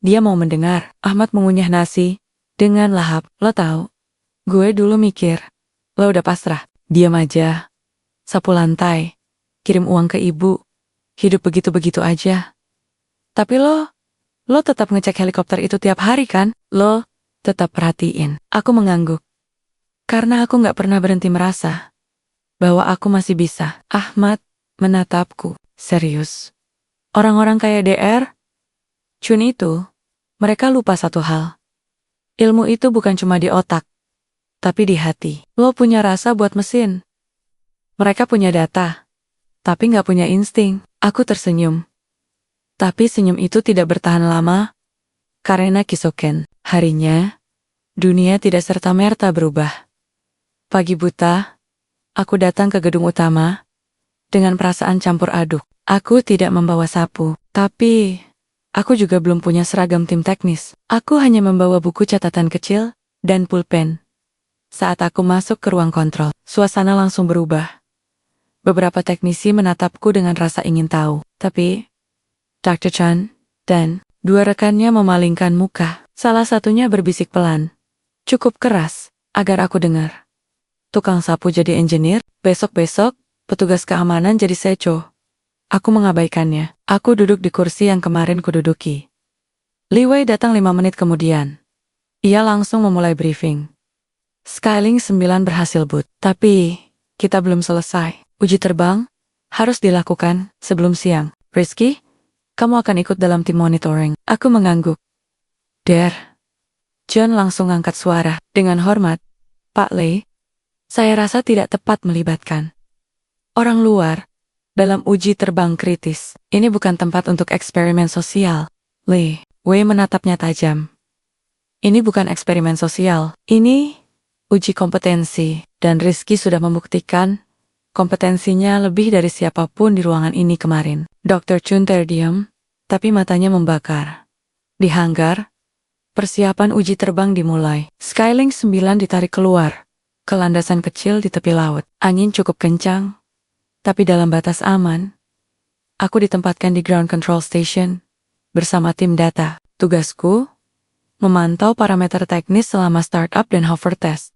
dia mau mendengar. Ahmad mengunyah nasi dengan lahap. Lo tahu, gue dulu mikir, lo udah pasrah, diam aja, sapu lantai, kirim uang ke ibu, hidup begitu-begitu aja. Tapi lo tetap ngecek helikopter itu tiap hari kan? Lo tetap perhatiin. Aku mengangguk. Karena aku gak pernah berhenti merasa bahwa aku masih bisa. Ahmad menatapku. Serius. Orang-orang kayak DR, Chun itu, mereka lupa satu hal. Ilmu itu bukan cuma di otak, tapi di hati. Lo punya rasa buat mesin. Mereka punya data, tapi gak punya insting. Aku tersenyum. Tapi senyum itu tidak bertahan lama, karena kisoken. Harinya, dunia tidak serta-merta berubah. Pagi buta, aku datang ke gedung utama, dengan perasaan campur aduk. Aku tidak membawa sapu, tapi aku juga belum punya seragam tim teknis. Aku hanya membawa buku catatan kecil dan pulpen. Saat aku masuk ke ruang kontrol, suasana langsung berubah. Beberapa teknisi menatapku dengan rasa ingin tahu, tapi Dr. Chan dan 2 rekannya memalingkan muka. Salah satunya berbisik pelan, cukup keras, agar aku dengar. Tukang sapu jadi engineer, besok-besok petugas keamanan jadi seco. Aku mengabaikannya. Aku duduk di kursi yang kemarin kududuki. Li Wei datang 5 menit kemudian. Ia langsung memulai briefing. Skylink 9 berhasil boot, tapi kita belum selesai. Uji terbang harus dilakukan sebelum siang. Rizky, kamu akan ikut dalam tim monitoring. Aku mengangguk. Der. John langsung angkat suara. Dengan hormat, Pak Lei, saya rasa tidak tepat melibatkan orang luar dalam uji terbang kritis. Ini bukan tempat untuk eksperimen sosial. Li Wei menatapnya tajam. Ini bukan eksperimen sosial. Ini uji kompetensi. Dan Rizky sudah membuktikan kompetensinya lebih dari siapapun di ruangan ini kemarin. Dr. Chun terdiam, tapi matanya membakar. Di hanggar, persiapan uji terbang dimulai. Skylink 9 ditarik keluar ke landasan kecil di tepi laut. Angin cukup kencang, tapi dalam batas aman. Aku ditempatkan di ground control station bersama tim data. Tugasku memantau parameter teknis selama startup dan hover test.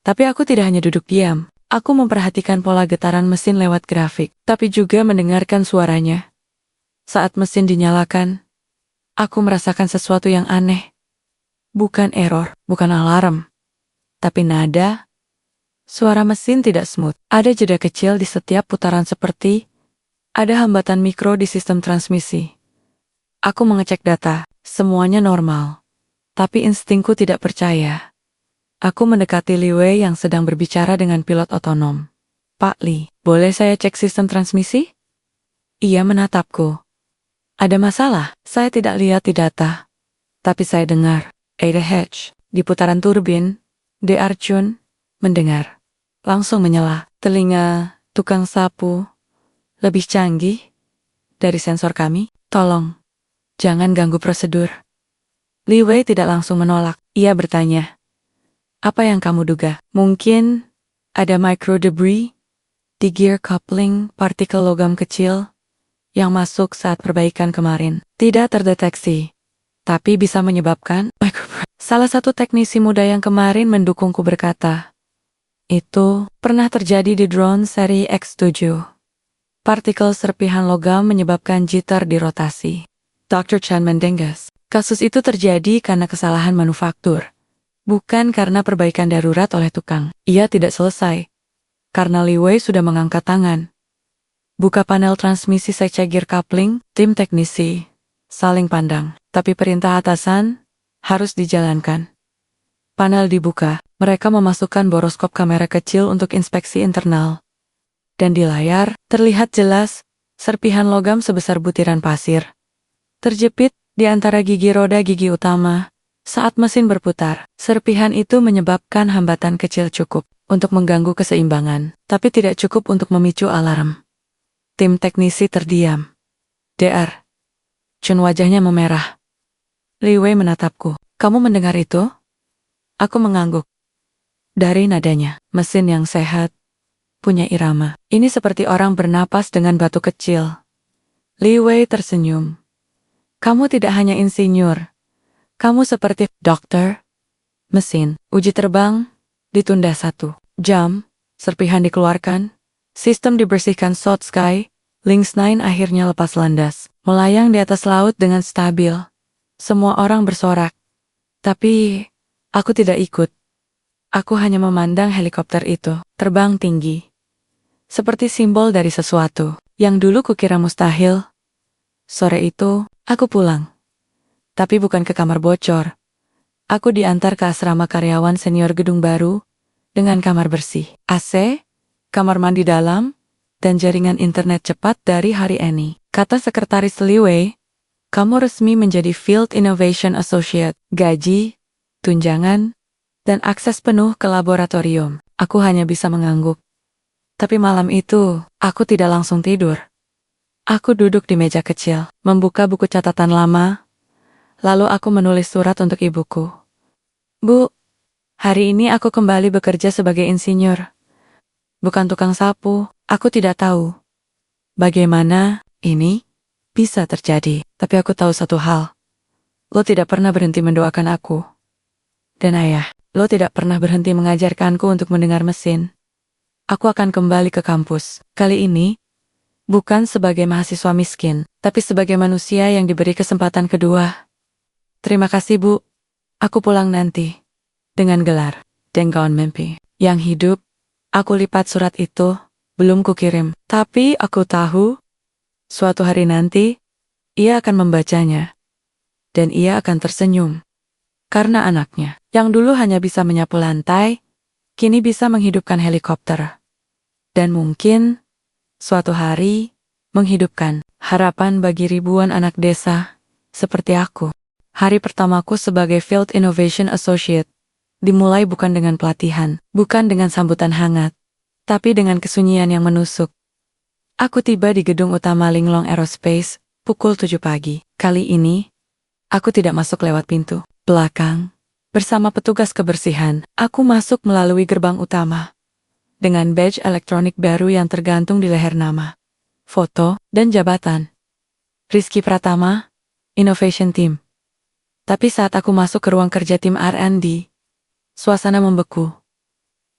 Tapi aku tidak hanya duduk diam. Aku memperhatikan pola getaran mesin lewat grafik, tapi juga mendengarkan suaranya. Saat mesin dinyalakan, aku merasakan sesuatu yang aneh. Bukan error, bukan alarm, tapi nada. Suara mesin tidak smooth. Ada jeda kecil di setiap putaran seperti ada hambatan mikro di sistem transmisi. Aku mengecek data, semuanya normal. Tapi instingku tidak percaya. Aku mendekati Li Wei yang sedang berbicara dengan pilot otonom. Pak Li, boleh saya cek sistem transmisi? Ia menatapku. Ada masalah? Saya tidak lihat di data. Tapi saya dengar. Ada hatch. Di putaran turbin, Dr. Chun mendengar. Langsung menyela. Telinga tukang sapu lebih canggih dari sensor kami. Tolong, jangan ganggu prosedur. Li Wei tidak langsung menolak. Ia bertanya, apa yang kamu duga? Mungkin ada micro debris di gear coupling, partikel logam kecil yang masuk saat perbaikan kemarin. Tidak terdeteksi, tapi bisa menyebabkan Salah satu teknisi muda yang kemarin mendukungku berkata, itu pernah terjadi di drone seri X7. Partikel serpihan logam menyebabkan jitter di rotasi. Dr. Chan mendengas. Kasus itu terjadi karena kesalahan manufaktur. Bukan karena perbaikan darurat oleh tukang. Ia tidak selesai. Karena Li Wei sudah mengangkat tangan. Buka panel transmisi, saya cek gear coupling, tim teknisi saling pandang. Tapi perintah atasan harus dijalankan. Panel dibuka. Mereka memasukkan boroskop kamera kecil untuk inspeksi internal. Dan di layar, terlihat jelas, serpihan logam sebesar butiran pasir terjepit di antara gigi roda gigi utama. Saat mesin berputar, serpihan itu menyebabkan hambatan kecil cukup untuk mengganggu keseimbangan, tapi tidak cukup untuk memicu alarm. Tim teknisi terdiam. Dr. Chun wajahnya memerah. Li Wei menatapku. Kamu mendengar itu? Aku mengangguk. Dari nadanya, mesin yang sehat punya irama. Ini seperti orang bernapas dengan batu kecil. Li Wei tersenyum. Kamu tidak hanya insinyur. Kamu seperti dokter. Mesin, uji terbang, ditunda 1 jam, serpihan dikeluarkan, sistem dibersihkan. South Sky, Lynx 9 akhirnya lepas landas, melayang di atas laut dengan stabil. Semua orang bersorak. Tapi, aku tidak ikut. Aku hanya memandang helikopter itu, terbang tinggi. Seperti simbol dari sesuatu, yang dulu kukira mustahil. Sore itu, aku pulang. Tapi bukan ke kamar bocor. Aku diantar ke asrama karyawan senior gedung baru, dengan kamar bersih, AC, kamar mandi dalam, dan jaringan internet cepat dari hari ini. Kata sekretaris Li Wei, kamu resmi menjadi Field Innovation Associate, gaji, tunjangan, dan akses penuh ke laboratorium. Aku hanya bisa mengangguk. Tapi malam itu, aku tidak langsung tidur. Aku duduk di meja kecil, membuka buku catatan lama. Lalu aku menulis surat untuk ibuku. Bu, hari ini aku kembali bekerja sebagai insinyur. Bukan tukang sapu, aku tidak tahu bagaimana ini bisa terjadi. Tapi aku tahu satu hal. Lo tidak pernah berhenti mendoakan aku. Dan ayah, lo tidak pernah berhenti mengajarkanku untuk mendengar mesin. Aku akan kembali ke kampus. Kali ini, bukan sebagai mahasiswa miskin, tapi sebagai manusia yang diberi kesempatan kedua. Terima kasih, Bu. Aku pulang nanti. Dengan gelar, Denggaon mimpi. Yang hidup, aku lipat surat itu, belum kukirim. Tapi aku tahu, suatu hari nanti, ia akan membacanya. Dan ia akan tersenyum. Karena anaknya, yang dulu hanya bisa menyapu lantai, kini bisa menghidupkan helikopter. Dan mungkin, suatu hari, menghidupkan harapan bagi ribuan anak desa, seperti aku. Hari pertamaku sebagai Field Innovation Associate dimulai bukan dengan pelatihan, bukan dengan sambutan hangat, tapi dengan kesunyian yang menusuk. Aku tiba di gedung utama Linglong Aerospace pukul 7 pagi. Kali ini, aku tidak masuk lewat pintu belakang. Bersama petugas kebersihan, aku masuk melalui gerbang utama. Dengan badge elektronik baru yang tergantung di leher nama, foto, dan jabatan. Rizky Pratama, Innovation Team. Tapi saat aku masuk ke ruang kerja tim R&D, suasana membeku.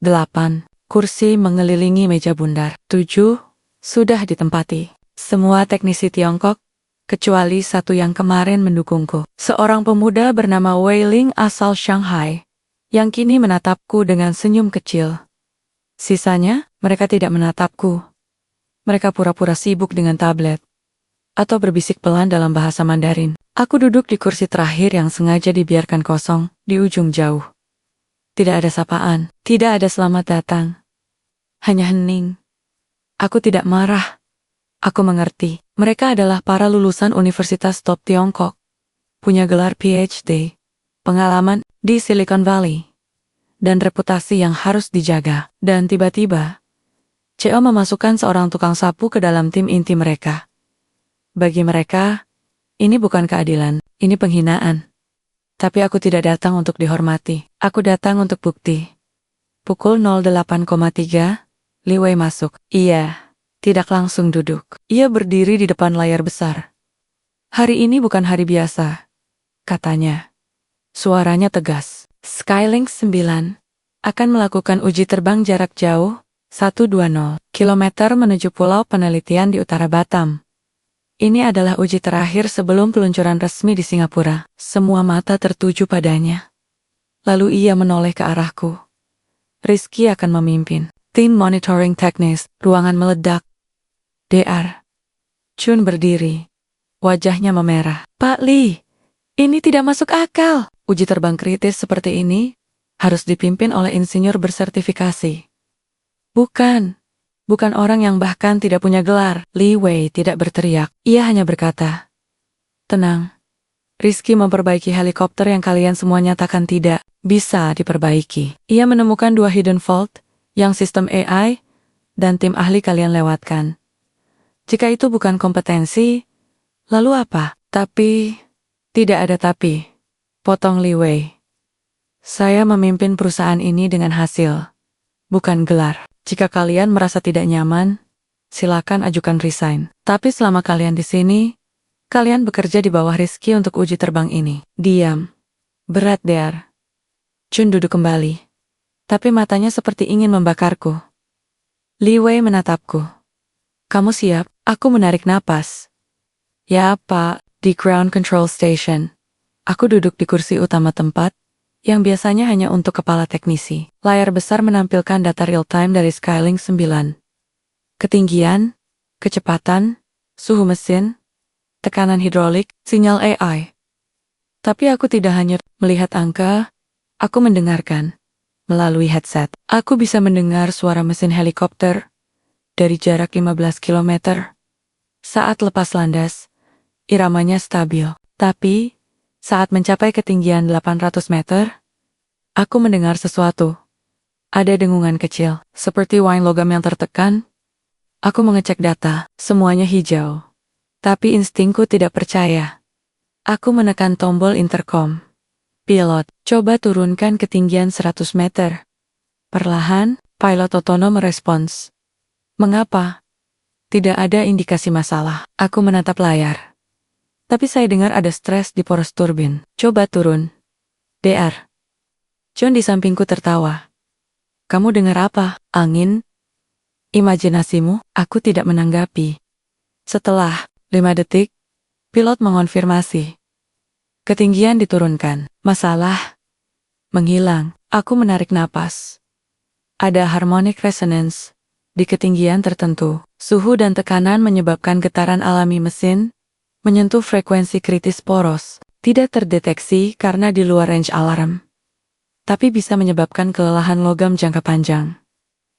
8 kursi mengelilingi meja bundar. 7 sudah ditempati. Semua teknisi Tiongkok, kecuali satu yang kemarin mendukungku. Seorang pemuda bernama Wei Ling asal Shanghai, yang kini menatapku dengan senyum kecil. Sisanya, mereka tidak menatapku. Mereka pura-pura sibuk dengan tablet, atau berbisik pelan dalam bahasa Mandarin. Aku duduk di kursi terakhir yang sengaja dibiarkan kosong, di ujung jauh. Tidak ada sapaan, tidak ada selamat datang. Hanya hening. Aku tidak marah. Aku mengerti, mereka adalah para lulusan universitas top Tiongkok. Punya gelar PhD, pengalaman di Silicon Valley, dan reputasi yang harus dijaga. Dan tiba-tiba, CEO memasukkan seorang tukang sapu ke dalam tim inti mereka. Bagi mereka, ini bukan keadilan, ini penghinaan. Tapi aku tidak datang untuk dihormati, aku datang untuk bukti. Pukul 08,3, Li Wei masuk. Ia tidak langsung duduk. Ia berdiri di depan layar besar. Hari ini bukan hari biasa, katanya. Suaranya tegas. Skylink 9 akan melakukan uji terbang jarak jauh 120 km menuju pulau penelitian di utara Batam. Ini adalah uji terakhir sebelum peluncuran resmi di Singapura. Semua mata tertuju padanya. Lalu ia menoleh ke arahku. Rizky akan memimpin. Tim monitoring teknis, ruangan meledak. DR. Chun berdiri. Wajahnya memerah. Pak Lee, ini tidak masuk akal. Uji terbang kritis seperti ini harus dipimpin oleh insinyur bersertifikasi. Bukan orang yang bahkan tidak punya gelar. Li Wei tidak berteriak. Ia hanya berkata, tenang. Rizky memperbaiki helikopter yang kalian semua nyatakan tidak bisa diperbaiki. Ia menemukan 2 hidden fault yang sistem AI dan tim ahli kalian lewatkan. Jika itu bukan kompetensi, lalu apa? Tapi, tidak ada tapi. Potong Li Wei. Saya memimpin perusahaan ini dengan hasil, bukan gelar. Jika kalian merasa tidak nyaman, silakan ajukan resign. Tapi selama kalian di sini, kalian bekerja di bawah Rizky untuk uji terbang ini. Diam. Berat, Der. Chun duduk kembali. Tapi matanya seperti ingin membakarku. Li Wei menatapku. Kamu siap? Aku menarik napas. Ya, Pak, di ground control station. Aku duduk di kursi utama tempat, yang biasanya hanya untuk kepala teknisi. Layar besar menampilkan data real-time dari Skylink 9. Ketinggian, kecepatan, suhu mesin, tekanan hidrolik, sinyal AI. Tapi aku tidak hanya melihat angka, aku mendengarkan. Melalui headset, aku bisa mendengar suara mesin helikopter dari jarak 15 km. Saat lepas landas, iramanya stabil. Tapi, saat mencapai ketinggian 800 meter, aku mendengar sesuatu. Ada dengungan kecil, seperti wine logam yang tertekan. Aku mengecek data, semuanya hijau. Tapi instingku tidak percaya. Aku menekan tombol intercom. Pilot, coba turunkan ketinggian 100 meter. Perlahan, pilot otonom merespons. Mengapa? Tidak ada indikasi masalah. Aku menatap layar. Tapi saya dengar ada stres di poros turbin. Coba turun. DR. Chun di sampingku tertawa. Kamu dengar apa? Angin? Imajinasimu? Aku tidak menanggapi. Setelah 5 detik, pilot mengonfirmasi. Ketinggian diturunkan. Masalah menghilang. Aku menarik napas. Ada harmonic resonance di ketinggian tertentu. Suhu dan tekanan menyebabkan getaran alami mesin menyentuh frekuensi kritis poros. Tidak terdeteksi karena di luar range alarm. Tapi bisa menyebabkan kelelahan logam jangka panjang.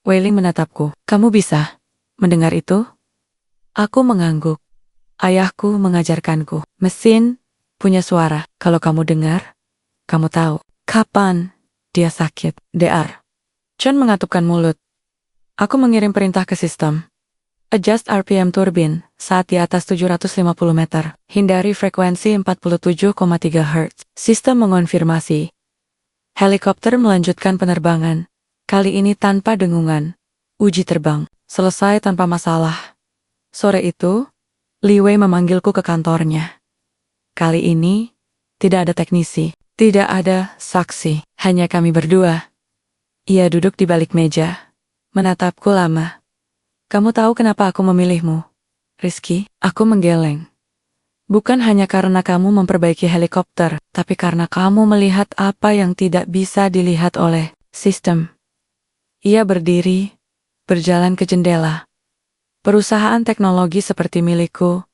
Wei Ling menatapku. Kamu bisa mendengar itu? Aku mengangguk. Ayahku mengajarkanku. Mesin punya suara. Kalau kamu dengar, kamu tahu. Kapan dia sakit? DR. Chun mengatupkan mulut. Aku mengirim perintah ke sistem. Adjust RPM turbin saat di atas 750 meter. Hindari frekuensi 47,3 Hz. Sistem mengonfirmasi. Helikopter melanjutkan penerbangan. Kali ini tanpa dengungan. Uji terbang selesai tanpa masalah. Sore itu, Li Wei memanggilku ke kantornya. Kali ini, tidak ada teknisi, tidak ada saksi, hanya kami berdua. Ia duduk di balik meja, menatapku lama. Kamu tahu kenapa aku memilihmu, Rizky? Aku menggeleng. Bukan hanya karena kamu memperbaiki helikopter, tapi karena kamu melihat apa yang tidak bisa dilihat oleh sistem. Ia berdiri, berjalan ke jendela. Perusahaan teknologi seperti milikku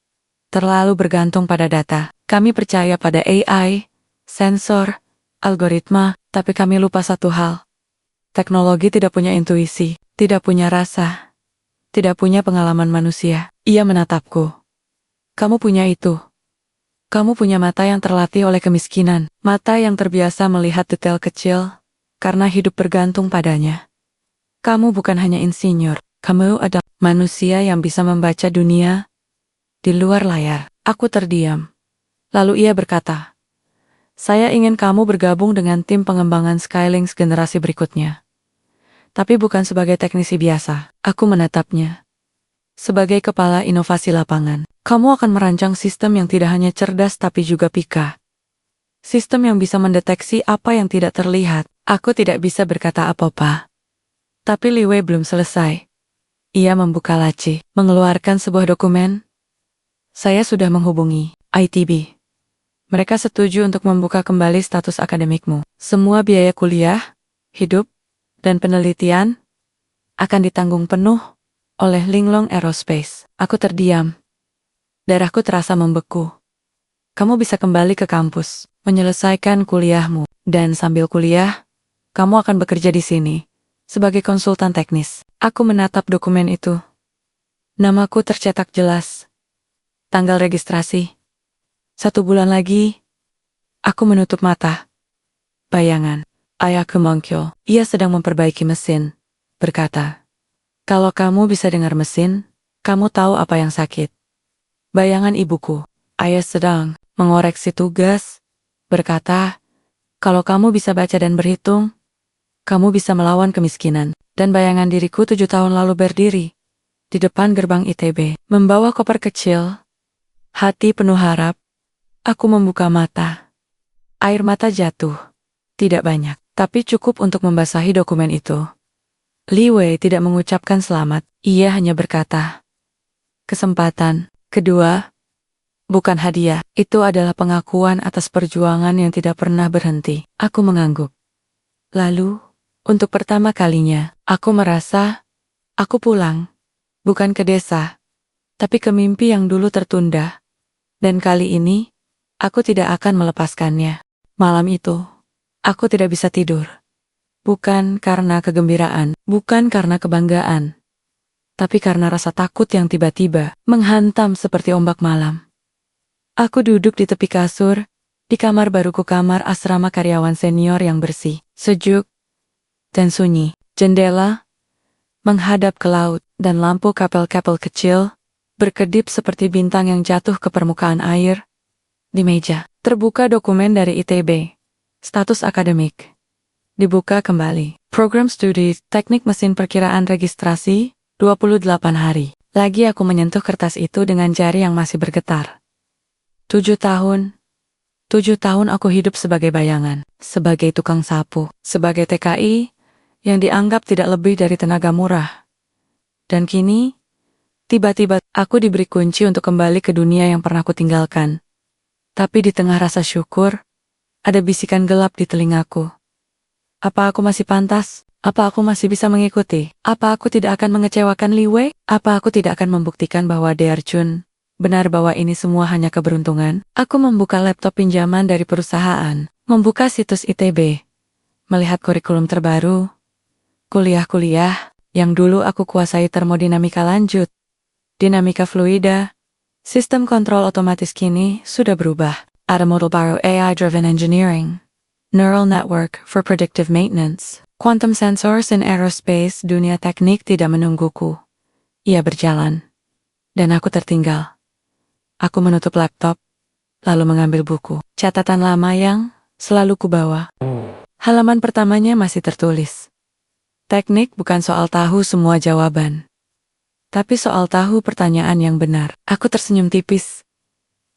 terlalu bergantung pada data. Kami percaya pada AI, sensor, algoritma, tapi kami lupa satu hal. Teknologi tidak punya intuisi, tidak punya rasa, tidak punya pengalaman manusia. Ia menatapku. Kamu punya itu. Kamu punya mata yang terlatih oleh kemiskinan, mata yang terbiasa melihat detail kecil, karena hidup bergantung padanya. Kamu bukan hanya insinyur, kamu adalah manusia yang bisa membaca dunia di luar layar. Aku terdiam. Lalu ia berkata, saya ingin kamu bergabung dengan tim pengembangan Skylinks generasi berikutnya. Tapi bukan sebagai teknisi biasa. Aku menatapnya. Sebagai kepala inovasi lapangan, kamu akan merancang sistem yang tidak hanya cerdas tapi juga peka. Sistem yang bisa mendeteksi apa yang tidak terlihat. Aku tidak bisa berkata apa-apa. Tapi Li Wei belum selesai. Ia membuka laci, mengeluarkan sebuah dokumen. Saya sudah menghubungi ITB. Mereka setuju untuk membuka kembali status akademikmu. Semua biaya kuliah, hidup, dan penelitian akan ditanggung penuh oleh Linglong Aerospace. Aku terdiam. Darahku terasa membeku. Kamu bisa kembali ke kampus, menyelesaikan kuliahmu, dan sambil kuliah, kamu akan bekerja di sini sebagai konsultan teknis. Aku menatap dokumen itu. Namaku tercetak jelas. Tanggal registrasi. 1 bulan lagi, aku menutup mata. Bayangan. Ayahku Mongkyo, ia sedang memperbaiki mesin. Berkata, kalau kamu bisa dengar mesin, kamu tahu apa yang sakit. Bayangan ibuku. Ayah sedang mengoreksi tugas. Berkata, kalau kamu bisa baca dan berhitung, kamu bisa melawan kemiskinan. Dan bayangan diriku 7 tahun lalu berdiri di depan gerbang ITB, membawa koper kecil. Hati penuh harap. Aku membuka mata. Air mata jatuh. Tidak banyak, tapi cukup untuk membasahi dokumen itu. Li Wei tidak mengucapkan selamat, ia hanya berkata, kesempatan kedua, bukan hadiah, itu adalah pengakuan atas perjuangan yang tidak pernah berhenti. Aku mengangguk. Lalu, untuk pertama kalinya, aku merasa, aku pulang, bukan ke desa, tapi ke mimpi yang dulu tertunda. Dan kali ini, aku tidak akan melepaskannya. Malam itu, aku tidak bisa tidur. Bukan karena kegembiraan, bukan karena kebanggaan, tapi karena rasa takut yang tiba-tiba menghantam seperti ombak malam. Aku duduk di tepi kasur, di kamar baruku, kamar asrama karyawan senior yang bersih, sejuk, dan sunyi. Jendela menghadap ke laut, dan lampu kapel-kapel kecil berkedip seperti bintang yang jatuh ke permukaan air. Di meja, terbuka dokumen dari ITB. Status akademik. Dibuka kembali. Program studi teknik mesin perkiraan registrasi, 28 hari. Lagi aku menyentuh kertas itu dengan jari yang masih bergetar. 7 tahun. 7 tahun aku hidup sebagai bayangan, sebagai tukang sapu, sebagai TKI yang dianggap tidak lebih dari tenaga murah. Dan kini, tiba-tiba aku diberi kunci untuk kembali ke dunia yang pernah aku tinggalkan. Tapi di tengah rasa syukur, ada bisikan gelap di telingaku. Apa aku masih pantas? Apa aku masih bisa mengikuti? Apa aku tidak akan mengecewakan Li Wei? Apa aku tidak akan membuktikan bahwa Chun benar bahwa ini semua hanya keberuntungan? Aku membuka laptop pinjaman dari perusahaan, membuka situs ITB, melihat kurikulum terbaru, kuliah-kuliah yang dulu aku kuasai. Termodinamika lanjut, dinamika fluida, sistem kontrol otomatis kini sudah berubah. Ada model baru AI-driven engineering. Neural network for predictive maintenance. Quantum sensors in aerospace. Dunia teknik tidak menungguku. Ia berjalan. Dan aku tertinggal. Aku menutup laptop, lalu mengambil buku. Catatan lama yang selalu kubawa. Halaman pertamanya masih tertulis. Teknik bukan soal tahu semua jawaban, tapi soal tahu pertanyaan yang benar. Aku tersenyum tipis.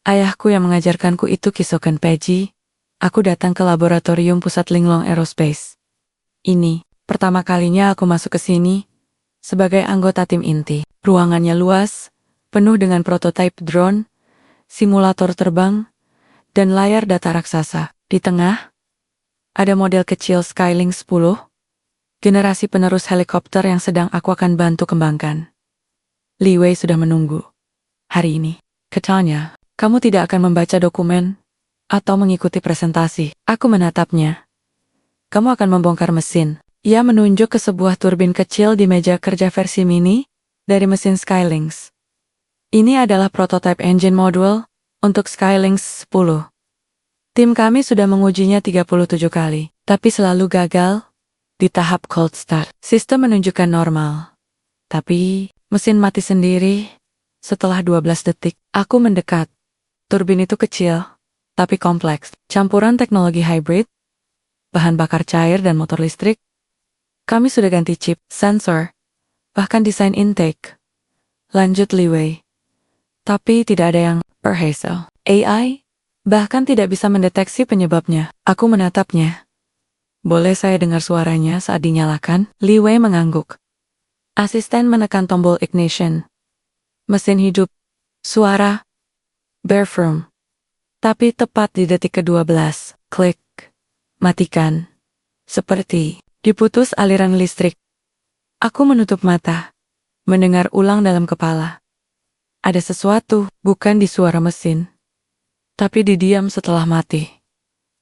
Ayahku yang mengajarkanku itu Kisoken Peji. Aku datang ke laboratorium pusat Linglong Aerospace. Ini pertama kalinya aku masuk ke sini sebagai anggota tim inti. Ruangannya luas, penuh dengan prototipe drone, simulator terbang, dan layar data raksasa. Di tengah, ada model kecil Skylink 10, generasi penerus helikopter yang sedang aku akan bantu kembangkan. Li Wei sudah menunggu. Hari ini, katanya, kamu tidak akan membaca dokumen atau mengikuti presentasi. Aku menatapnya. Kamu akan membongkar mesin. Ia menunjuk ke sebuah turbin kecil di meja kerja versi mini dari mesin Skylinks. Ini adalah prototipe engine module untuk Skylinks 10. Tim kami sudah mengujinya 37 kali, tapi selalu gagal di tahap cold start. Sistem menunjukkan normal, tapi mesin mati sendiri setelah 12 detik. Aku mendekat. Turbin itu kecil, tapi kompleks. Campuran teknologi hybrid, bahan bakar cair dan motor listrik. Kami sudah ganti chip, sensor, bahkan desain intake. Lanjut Li Wei. Tapi tidak ada yang berhasil. AI bahkan tidak bisa mendeteksi penyebabnya. Aku menatapnya. Boleh saya dengar suaranya saat dinyalakan? Li Wei mengangguk. Asisten menekan tombol ignition. Mesin hidup. Suara. Bare firm. Tapi tepat di detik ke-12. Klik. Matikan. Seperti diputus aliran listrik. Aku menutup mata. Mendengar ulang dalam kepala. Ada sesuatu, bukan di suara mesin, tapi di diam setelah mati.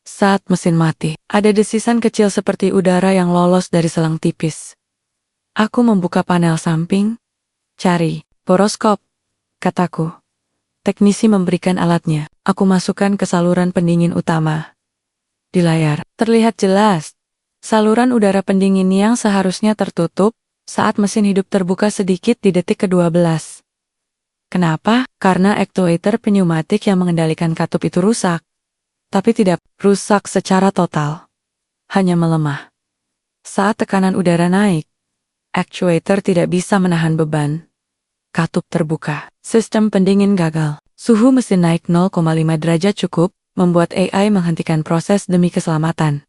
Saat mesin mati, ada desisan kecil seperti udara yang lolos dari selang tipis. Aku membuka panel samping. Cari, boroskop, kataku. Teknisi memberikan alatnya. Aku masukkan ke saluran pendingin utama. Di layar, terlihat jelas. Saluran udara pendingin yang seharusnya tertutup saat mesin hidup terbuka sedikit di detik ke-12. Kenapa? Karena actuator pneumatik yang mengendalikan katup itu rusak. Tapi tidak rusak secara total. Hanya melemah. Saat tekanan udara naik, actuator tidak bisa menahan beban. Katup terbuka. Sistem pendingin gagal. Suhu mesin naik 0,5 derajat cukup membuat AI menghentikan proses demi keselamatan.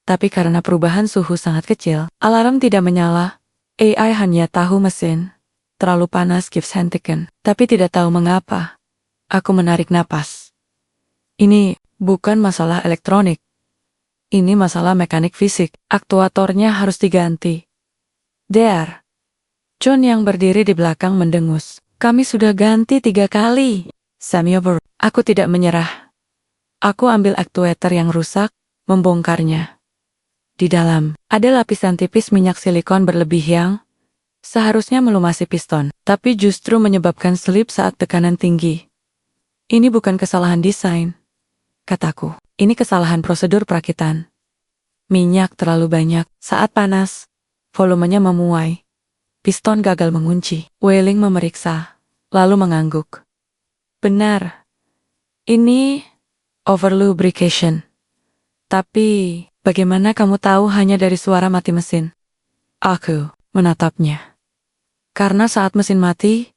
Tapi karena perubahan suhu sangat kecil, alarm tidak menyala. AI hanya tahu mesin terlalu panas keeps hentikan, tapi tidak tahu mengapa. Aku menarik napas. Ini bukan masalah elektronik. Ini masalah mekanik fisik. Aktuatornya harus diganti. There. Chun yang berdiri di belakang mendengus. Kami sudah ganti 3 kali. Samiover. Aku tidak menyerah. Aku ambil aktuator yang rusak, membongkarnya. Di dalam, ada lapisan tipis minyak silikon berlebih yang seharusnya melumasi piston, tapi justru menyebabkan slip saat tekanan tinggi. Ini bukan kesalahan desain, kataku. Ini kesalahan prosedur perakitan. Minyak terlalu banyak. Saat panas, volumenya memuai. Piston gagal mengunci. Weiling memeriksa, lalu mengangguk. Benar. Ini overlubrication. Tapi, bagaimana kamu tahu hanya dari suara mati mesin? Aku menatapnya. Karena saat mesin mati,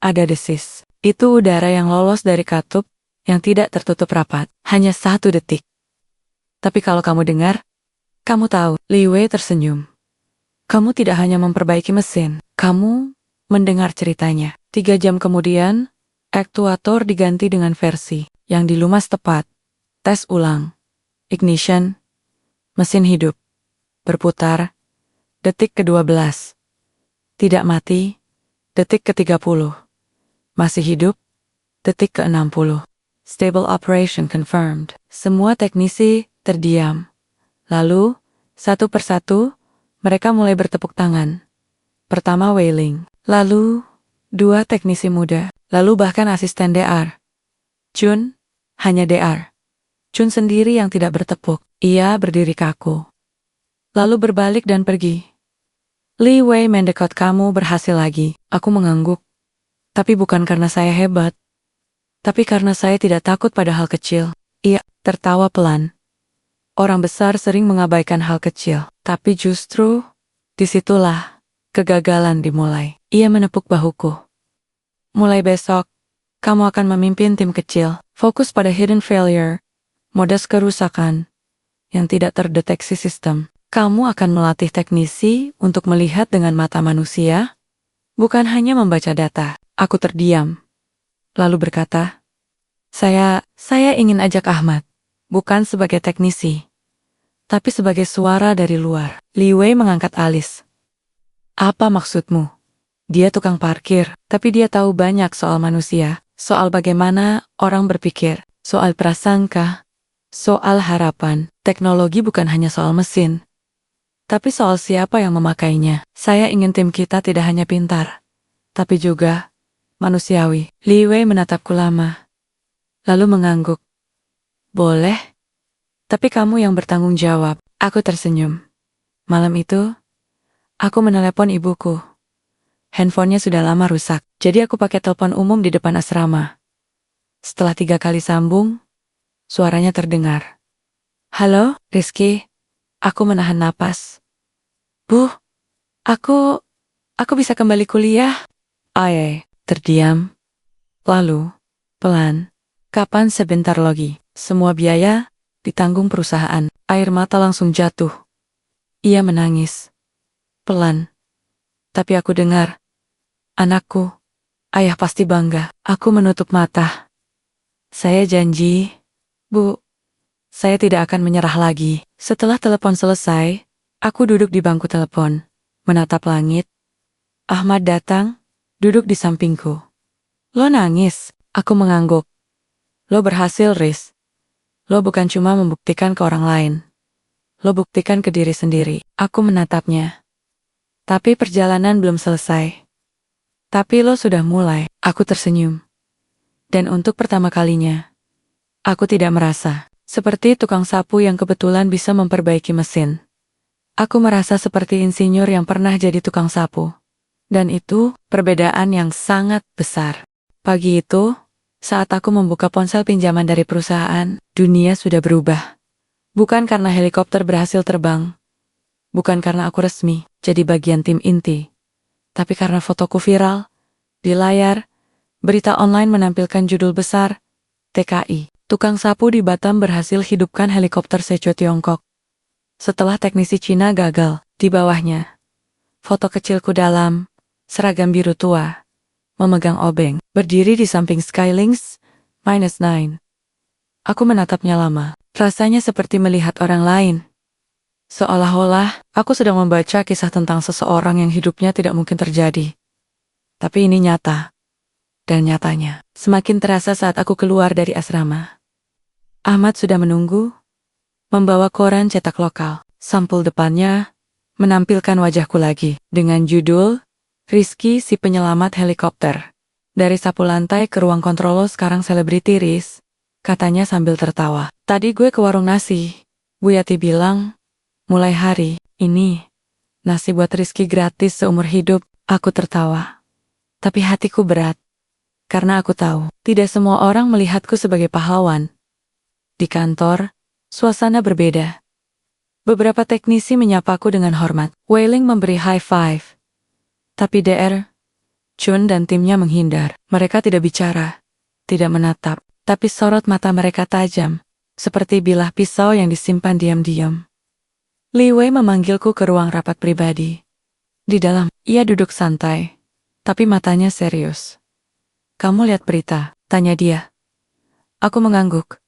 ada desis. Itu udara yang lolos dari katup yang tidak tertutup rapat. Hanya 1 detik. Tapi kalau kamu dengar, kamu tahu. Li Wei tersenyum. Kamu tidak hanya memperbaiki mesin, kamu mendengar ceritanya. 3 jam kemudian, aktuator diganti dengan versi yang dilumas tepat. Tes ulang. Ignition. Mesin hidup. Berputar. Detik ke-12. Tidak mati. Detik ke-30. Masih hidup. Detik ke-60. Stable operation confirmed. Semua teknisi terdiam. Lalu, satu persatu, mereka mulai bertepuk tangan. Pertama Weiling. Lalu, 2 teknisi muda. Lalu bahkan asisten DR. Chun Hanya DR. Chun sendiri yang tidak bertepuk. Ia berdiri kaku. Lalu berbalik dan pergi. Li Wei mendekat, kamu berhasil lagi. Aku mengangguk. Tapi bukan karena saya hebat. Tapi karena saya tidak takut pada hal kecil. Ia tertawa pelan. Orang besar sering mengabaikan hal kecil. Tapi justru, disitulah kegagalan dimulai. Ia menepuk bahuku. Mulai besok, kamu akan memimpin tim kecil. Fokus pada hidden failure. Modus kerusakan yang tidak terdeteksi sistem. Kamu akan melatih teknisi untuk melihat dengan mata manusia, bukan hanya membaca data. Aku terdiam. Lalu berkata, Saya ingin ajak Ahmad, bukan sebagai teknisi, tapi sebagai suara dari luar. Li Wei mengangkat alis. Apa maksudmu? Dia tukang parkir, tapi dia tahu banyak soal manusia, soal bagaimana orang berpikir, soal prasangka, soal harapan. Teknologi bukan hanya soal mesin, tapi soal siapa yang memakainya. Saya ingin tim kita tidak hanya pintar, tapi juga manusiawi. Li Wei menatapku lama, lalu mengangguk. Boleh, tapi kamu yang bertanggung jawab. Aku tersenyum. Malam itu, aku menelepon ibuku. Handphonenya sudah lama rusak, jadi aku pakai telepon umum di depan asrama. Setelah 3 kali sambung, suaranya terdengar. Halo, Rizky. Aku menahan napas. Bu, aku bisa kembali kuliah. Aye, terdiam. Lalu, pelan. Kapan sebentar lagi? Semua biaya ditanggung perusahaan. Air mata langsung jatuh. Ia menangis. Pelan. Tapi aku dengar. Anakku, ayah pasti bangga. Aku menutup mata. Saya janji, Bu, saya tidak akan menyerah lagi. Setelah telepon selesai, aku duduk di bangku telepon, menatap langit. Ahmad datang, duduk di sampingku. Lo nangis? Aku mengangguk. Lo berhasil, Riz. Lo bukan cuma membuktikan ke orang lain. Lo buktikan ke diri sendiri. Aku menatapnya. Tapi perjalanan belum selesai. Tapi lo sudah mulai. Aku tersenyum. Dan untuk pertama kalinya, aku tidak merasa seperti tukang sapu yang kebetulan bisa memperbaiki mesin. Aku merasa seperti insinyur yang pernah jadi tukang sapu. Dan itu perbedaan yang sangat besar. Pagi itu, saat aku membuka ponsel pinjaman dari perusahaan, dunia sudah berubah. Bukan karena helikopter berhasil terbang. Bukan karena aku resmi jadi bagian tim inti. Tapi karena fotoku viral. Di layar, berita online menampilkan judul besar, TKI. Tukang sapu di Batam berhasil hidupkan helikopter Secho Tiongkok. Setelah teknisi Cina gagal, di bawahnya. Foto kecilku dalam seragam biru tua. Memegang obeng, berdiri di samping Skylynx -9. Aku menatapnya lama. Rasanya seperti melihat orang lain. Seolah-olah aku sedang membaca kisah tentang seseorang yang hidupnya tidak mungkin terjadi. Tapi ini nyata. Dan nyatanya, semakin terasa saat aku keluar dari asrama. Ahmad sudah menunggu, membawa koran cetak lokal. Sampul depannya menampilkan wajahku lagi, dengan judul, Rizky si penyelamat helikopter. Dari sapu lantai ke ruang kontrol lo sekarang selebriti, Riz. Katanya sambil tertawa. Tadi gue ke warung nasi. Bu Yati bilang, mulai hari ini, nasi buat Rizky gratis seumur hidup. Aku tertawa. Tapi hatiku berat. Karena aku tahu, tidak semua orang melihatku sebagai pahlawan. Di kantor, suasana berbeda. Beberapa teknisi menyapaku dengan hormat. Wei Ling memberi high five. Tapi DR, Chun dan timnya menghindar. Mereka tidak bicara, tidak menatap, tapi sorot mata mereka tajam, seperti bilah pisau yang disimpan diam-diam. Li Wei memanggilku ke ruang rapat pribadi. Di dalam, ia duduk santai, tapi matanya serius. Kamu lihat berita? Tanya dia. Aku mengangguk.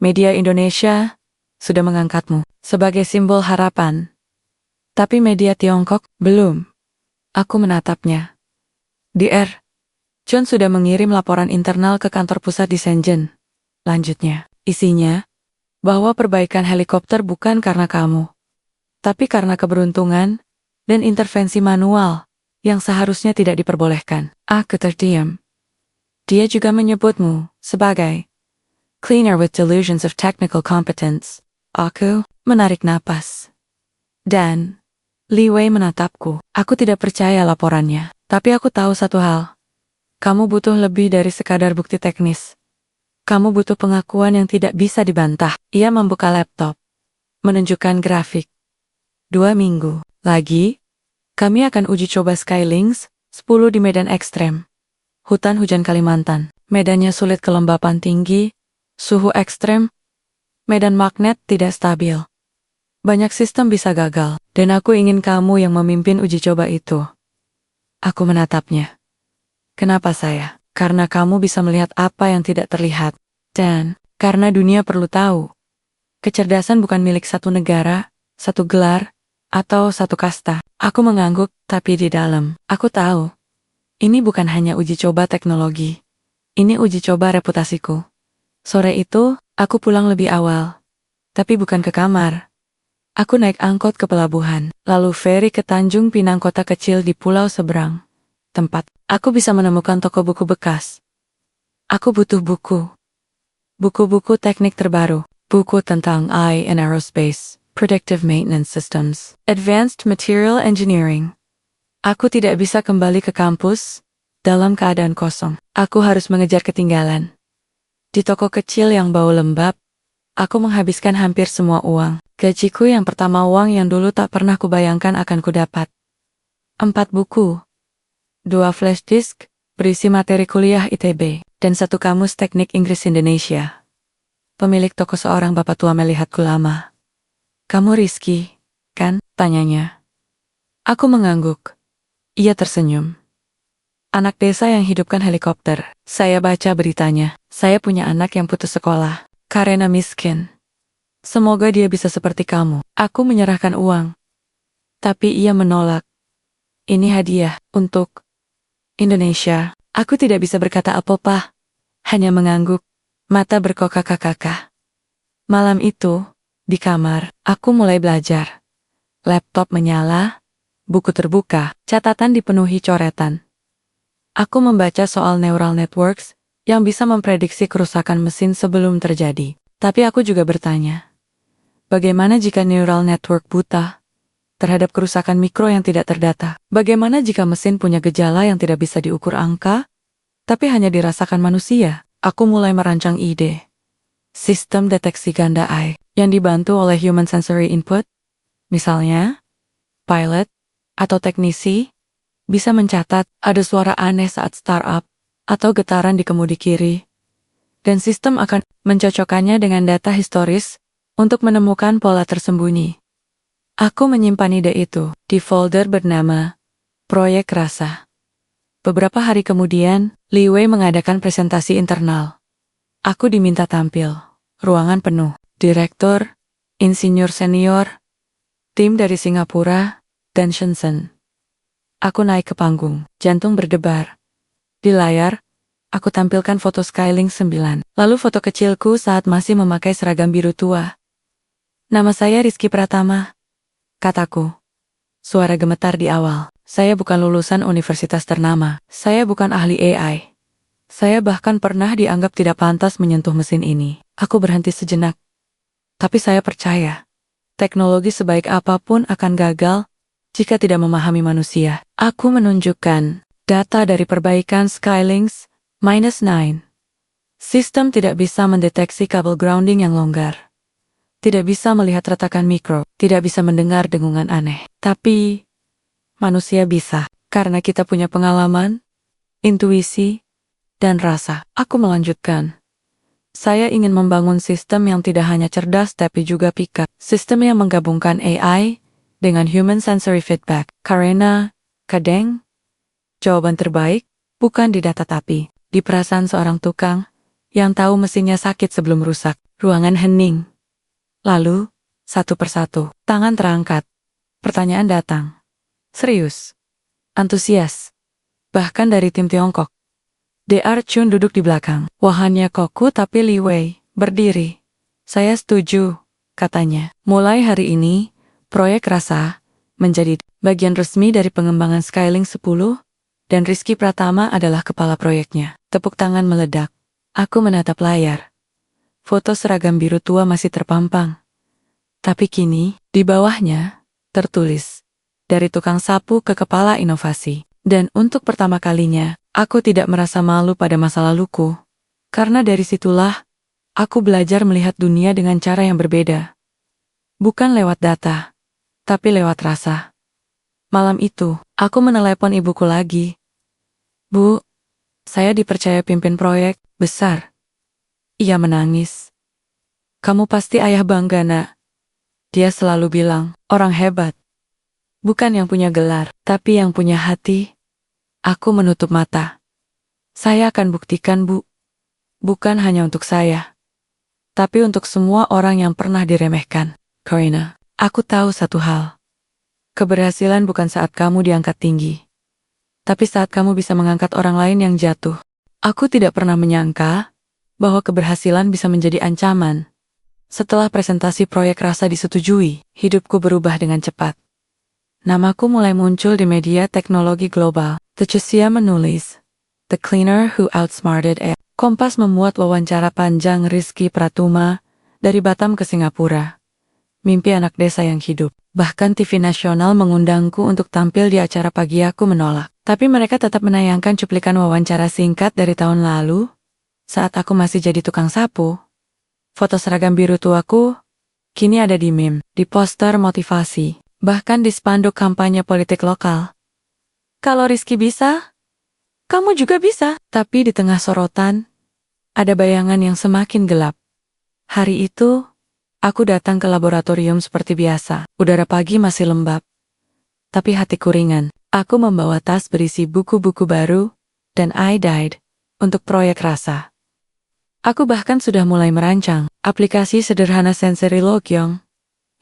Media Indonesia sudah mengangkatmu sebagai simbol harapan. Tapi media Tiongkok belum. Aku menatapnya. DR, Chun sudah mengirim laporan internal ke kantor pusat di Shenzhen. Lanjutnya, isinya, bahwa perbaikan helikopter bukan karena kamu, tapi karena keberuntungan dan intervensi manual yang seharusnya tidak diperbolehkan. Aku terdiam. Dia juga menyebutmu sebagai cleaner with delusions of technical competence. Aku menarik napas. Dan Li Wei menatapku. Aku tidak percaya laporannya. Tapi aku tahu satu hal. Kamu butuh lebih dari sekadar bukti teknis. Kamu butuh pengakuan yang tidak bisa dibantah. Ia membuka laptop. Menunjukkan grafik. 2 minggu lagi, kami akan uji coba Skylinks 10 di medan ekstrem. Hutan hujan Kalimantan. Medannya sulit kelembapan tinggi, suhu ekstrem, medan magnet tidak stabil. Banyak sistem bisa gagal, dan aku ingin kamu yang memimpin uji coba itu. Aku menatapnya. Kenapa saya? Karena kamu bisa melihat apa yang tidak terlihat. Dan, karena dunia perlu tahu. Kecerdasan bukan milik satu negara, satu gelar, atau satu kasta. Aku mengangguk, tapi di dalam, aku tahu. Ini bukan hanya uji coba teknologi. Ini uji coba reputasiku. Sore itu, aku pulang lebih awal. Tapi bukan ke kamar. Aku naik angkot ke pelabuhan, lalu feri ke Tanjung Pinang, kota kecil di pulau seberang. Tempat aku bisa menemukan toko buku bekas. Aku butuh buku. Buku-buku teknik terbaru. Buku tentang AI and Aerospace, Predictive Maintenance Systems, Advanced Material Engineering. Aku tidak bisa kembali ke kampus dalam keadaan kosong. Aku harus mengejar ketinggalan. Di toko kecil yang bau lembab, aku menghabiskan hampir semua uang. Gajiku yang pertama, uang yang dulu tak pernah kubayangkan akan kudapat. 4 buku. 2 flash disk, berisi materi kuliah ITB, dan 1 kamus teknik Inggris Indonesia. Pemilik toko, seorang bapak tua, melihatku lama. Kamu Rizky, kan? Tanyanya. Aku mengangguk. Ia tersenyum. Anak desa yang hidupkan helikopter. Saya baca beritanya. Saya punya anak yang putus sekolah karena miskin. Semoga dia bisa seperti kamu. Aku menyerahkan uang. Tapi ia menolak. Ini hadiah untuk Indonesia. Aku tidak bisa berkata apa-apa. Hanya mengangguk. Mata berkokak-kakak. Malam itu, di kamar, aku mulai belajar. Laptop menyala, buku terbuka, catatan dipenuhi coretan. Aku membaca soal neural networks yang bisa memprediksi kerusakan mesin sebelum terjadi. Tapi aku juga bertanya, bagaimana jika neural network buta terhadap kerusakan mikro yang tidak terdata? Bagaimana jika mesin punya gejala yang tidak bisa diukur angka, tapi hanya dirasakan manusia? Aku mulai merancang ide. Sistem deteksi ganda AI yang dibantu oleh human sensory input. Misalnya, pilot atau teknisi bisa mencatat ada suara aneh saat startup atau getaran di kemudi kiri. Dan sistem akan mencocokkannya dengan data historis untuk menemukan pola tersembunyi. Aku menyimpan ide itu di folder bernama Proyek Rasa. Beberapa hari kemudian, Li Wei mengadakan presentasi internal. Aku diminta tampil. Ruangan penuh. Direktur, insinyur senior, tim dari Singapura, dan Shenzhen. Aku naik ke panggung, jantung berdebar. Di layar, aku tampilkan foto Skylinks 9, lalu foto kecilku saat masih memakai seragam biru tua. Nama saya Rizky Pratama, kataku. Suara gemetar di awal. Saya bukan lulusan universitas ternama. Saya bukan ahli AI. Saya bahkan pernah dianggap tidak pantas menyentuh mesin ini. Aku berhenti sejenak. Tapi saya percaya, teknologi sebaik apapun akan gagal jika tidak memahami manusia. Aku menunjukkan data dari perbaikan Skylinks -9. Sistem tidak bisa mendeteksi kabel grounding yang longgar. Tidak bisa melihat retakan mikro. Tidak bisa mendengar dengungan aneh. Tapi manusia bisa, karena kita punya pengalaman, intuisi, dan rasa. Aku melanjutkan. Saya ingin membangun sistem yang tidak hanya cerdas tapi juga peka. Sistem yang menggabungkan AI dengan human sensory feedback. Karena, kadang, jawaban terbaik bukan di data tapi di perasaan seorang tukang yang tahu mesinnya sakit sebelum rusak. Ruangan hening. Lalu, satu persatu, tangan terangkat. Pertanyaan datang. Serius. Antusias. Bahkan dari tim Tiongkok. Dr. Chun duduk di belakang. Wajahnya kaku tapi Li Wei berdiri. Saya setuju, katanya. Mulai hari ini, Proyek Rasa menjadi bagian resmi dari pengembangan Skylinks 10, dan Rizky Pratama adalah kepala proyeknya. Tepuk tangan meledak. Aku menatap layar. Foto seragam biru tua masih terpampang. Tapi kini, di bawahnya, tertulis, dari tukang sapu ke kepala inovasi. Dan untuk pertama kalinya, aku tidak merasa malu pada masa laluku. Karena dari situlah, aku belajar melihat dunia dengan cara yang berbeda. Bukan lewat data, tapi lewat rasa. Malam itu, aku menelepon ibuku lagi. Bu, saya dipercaya pimpin proyek besar. Ia menangis. Kamu pasti ayah bangga, nak. Dia selalu bilang, orang hebat. Bukan yang punya gelar, tapi yang punya hati. Aku menutup mata. Saya akan buktikan, Bu. Bukan hanya untuk saya, tapi untuk semua orang yang pernah diremehkan. Karina, aku tahu satu hal. Keberhasilan bukan saat kamu diangkat tinggi, tapi saat kamu bisa mengangkat orang lain yang jatuh. Aku tidak pernah menyangka bahwa keberhasilan bisa menjadi ancaman. Setelah presentasi proyek rasa disetujui, hidupku berubah dengan cepat. Namaku mulai muncul di media teknologi global. Techesia menulis, The Cleaner Who Outsmarted AI. Kompas memuat wawancara panjang Rizky Pratuma dari Batam ke Singapura. Mimpi anak desa yang hidup. Bahkan TV nasional mengundangku untuk tampil di acara pagi. Aku menolak. Tapi mereka tetap menayangkan cuplikan wawancara singkat dari tahun lalu, saat aku masih jadi tukang sapu. Foto seragam biru tuaku kini ada di meme, di poster motivasi, bahkan di spanduk kampanye politik lokal. Kalau Rizky bisa, kamu juga bisa. Tapi di tengah sorotan, ada bayangan yang semakin gelap. Hari itu, aku datang ke laboratorium seperti biasa. Udara pagi masih lembab, tapi hatiku ringan. Aku membawa tas berisi buku-buku baru dan iDied untuk proyek rasa. Aku bahkan sudah mulai merancang aplikasi sederhana Sensory Logyong,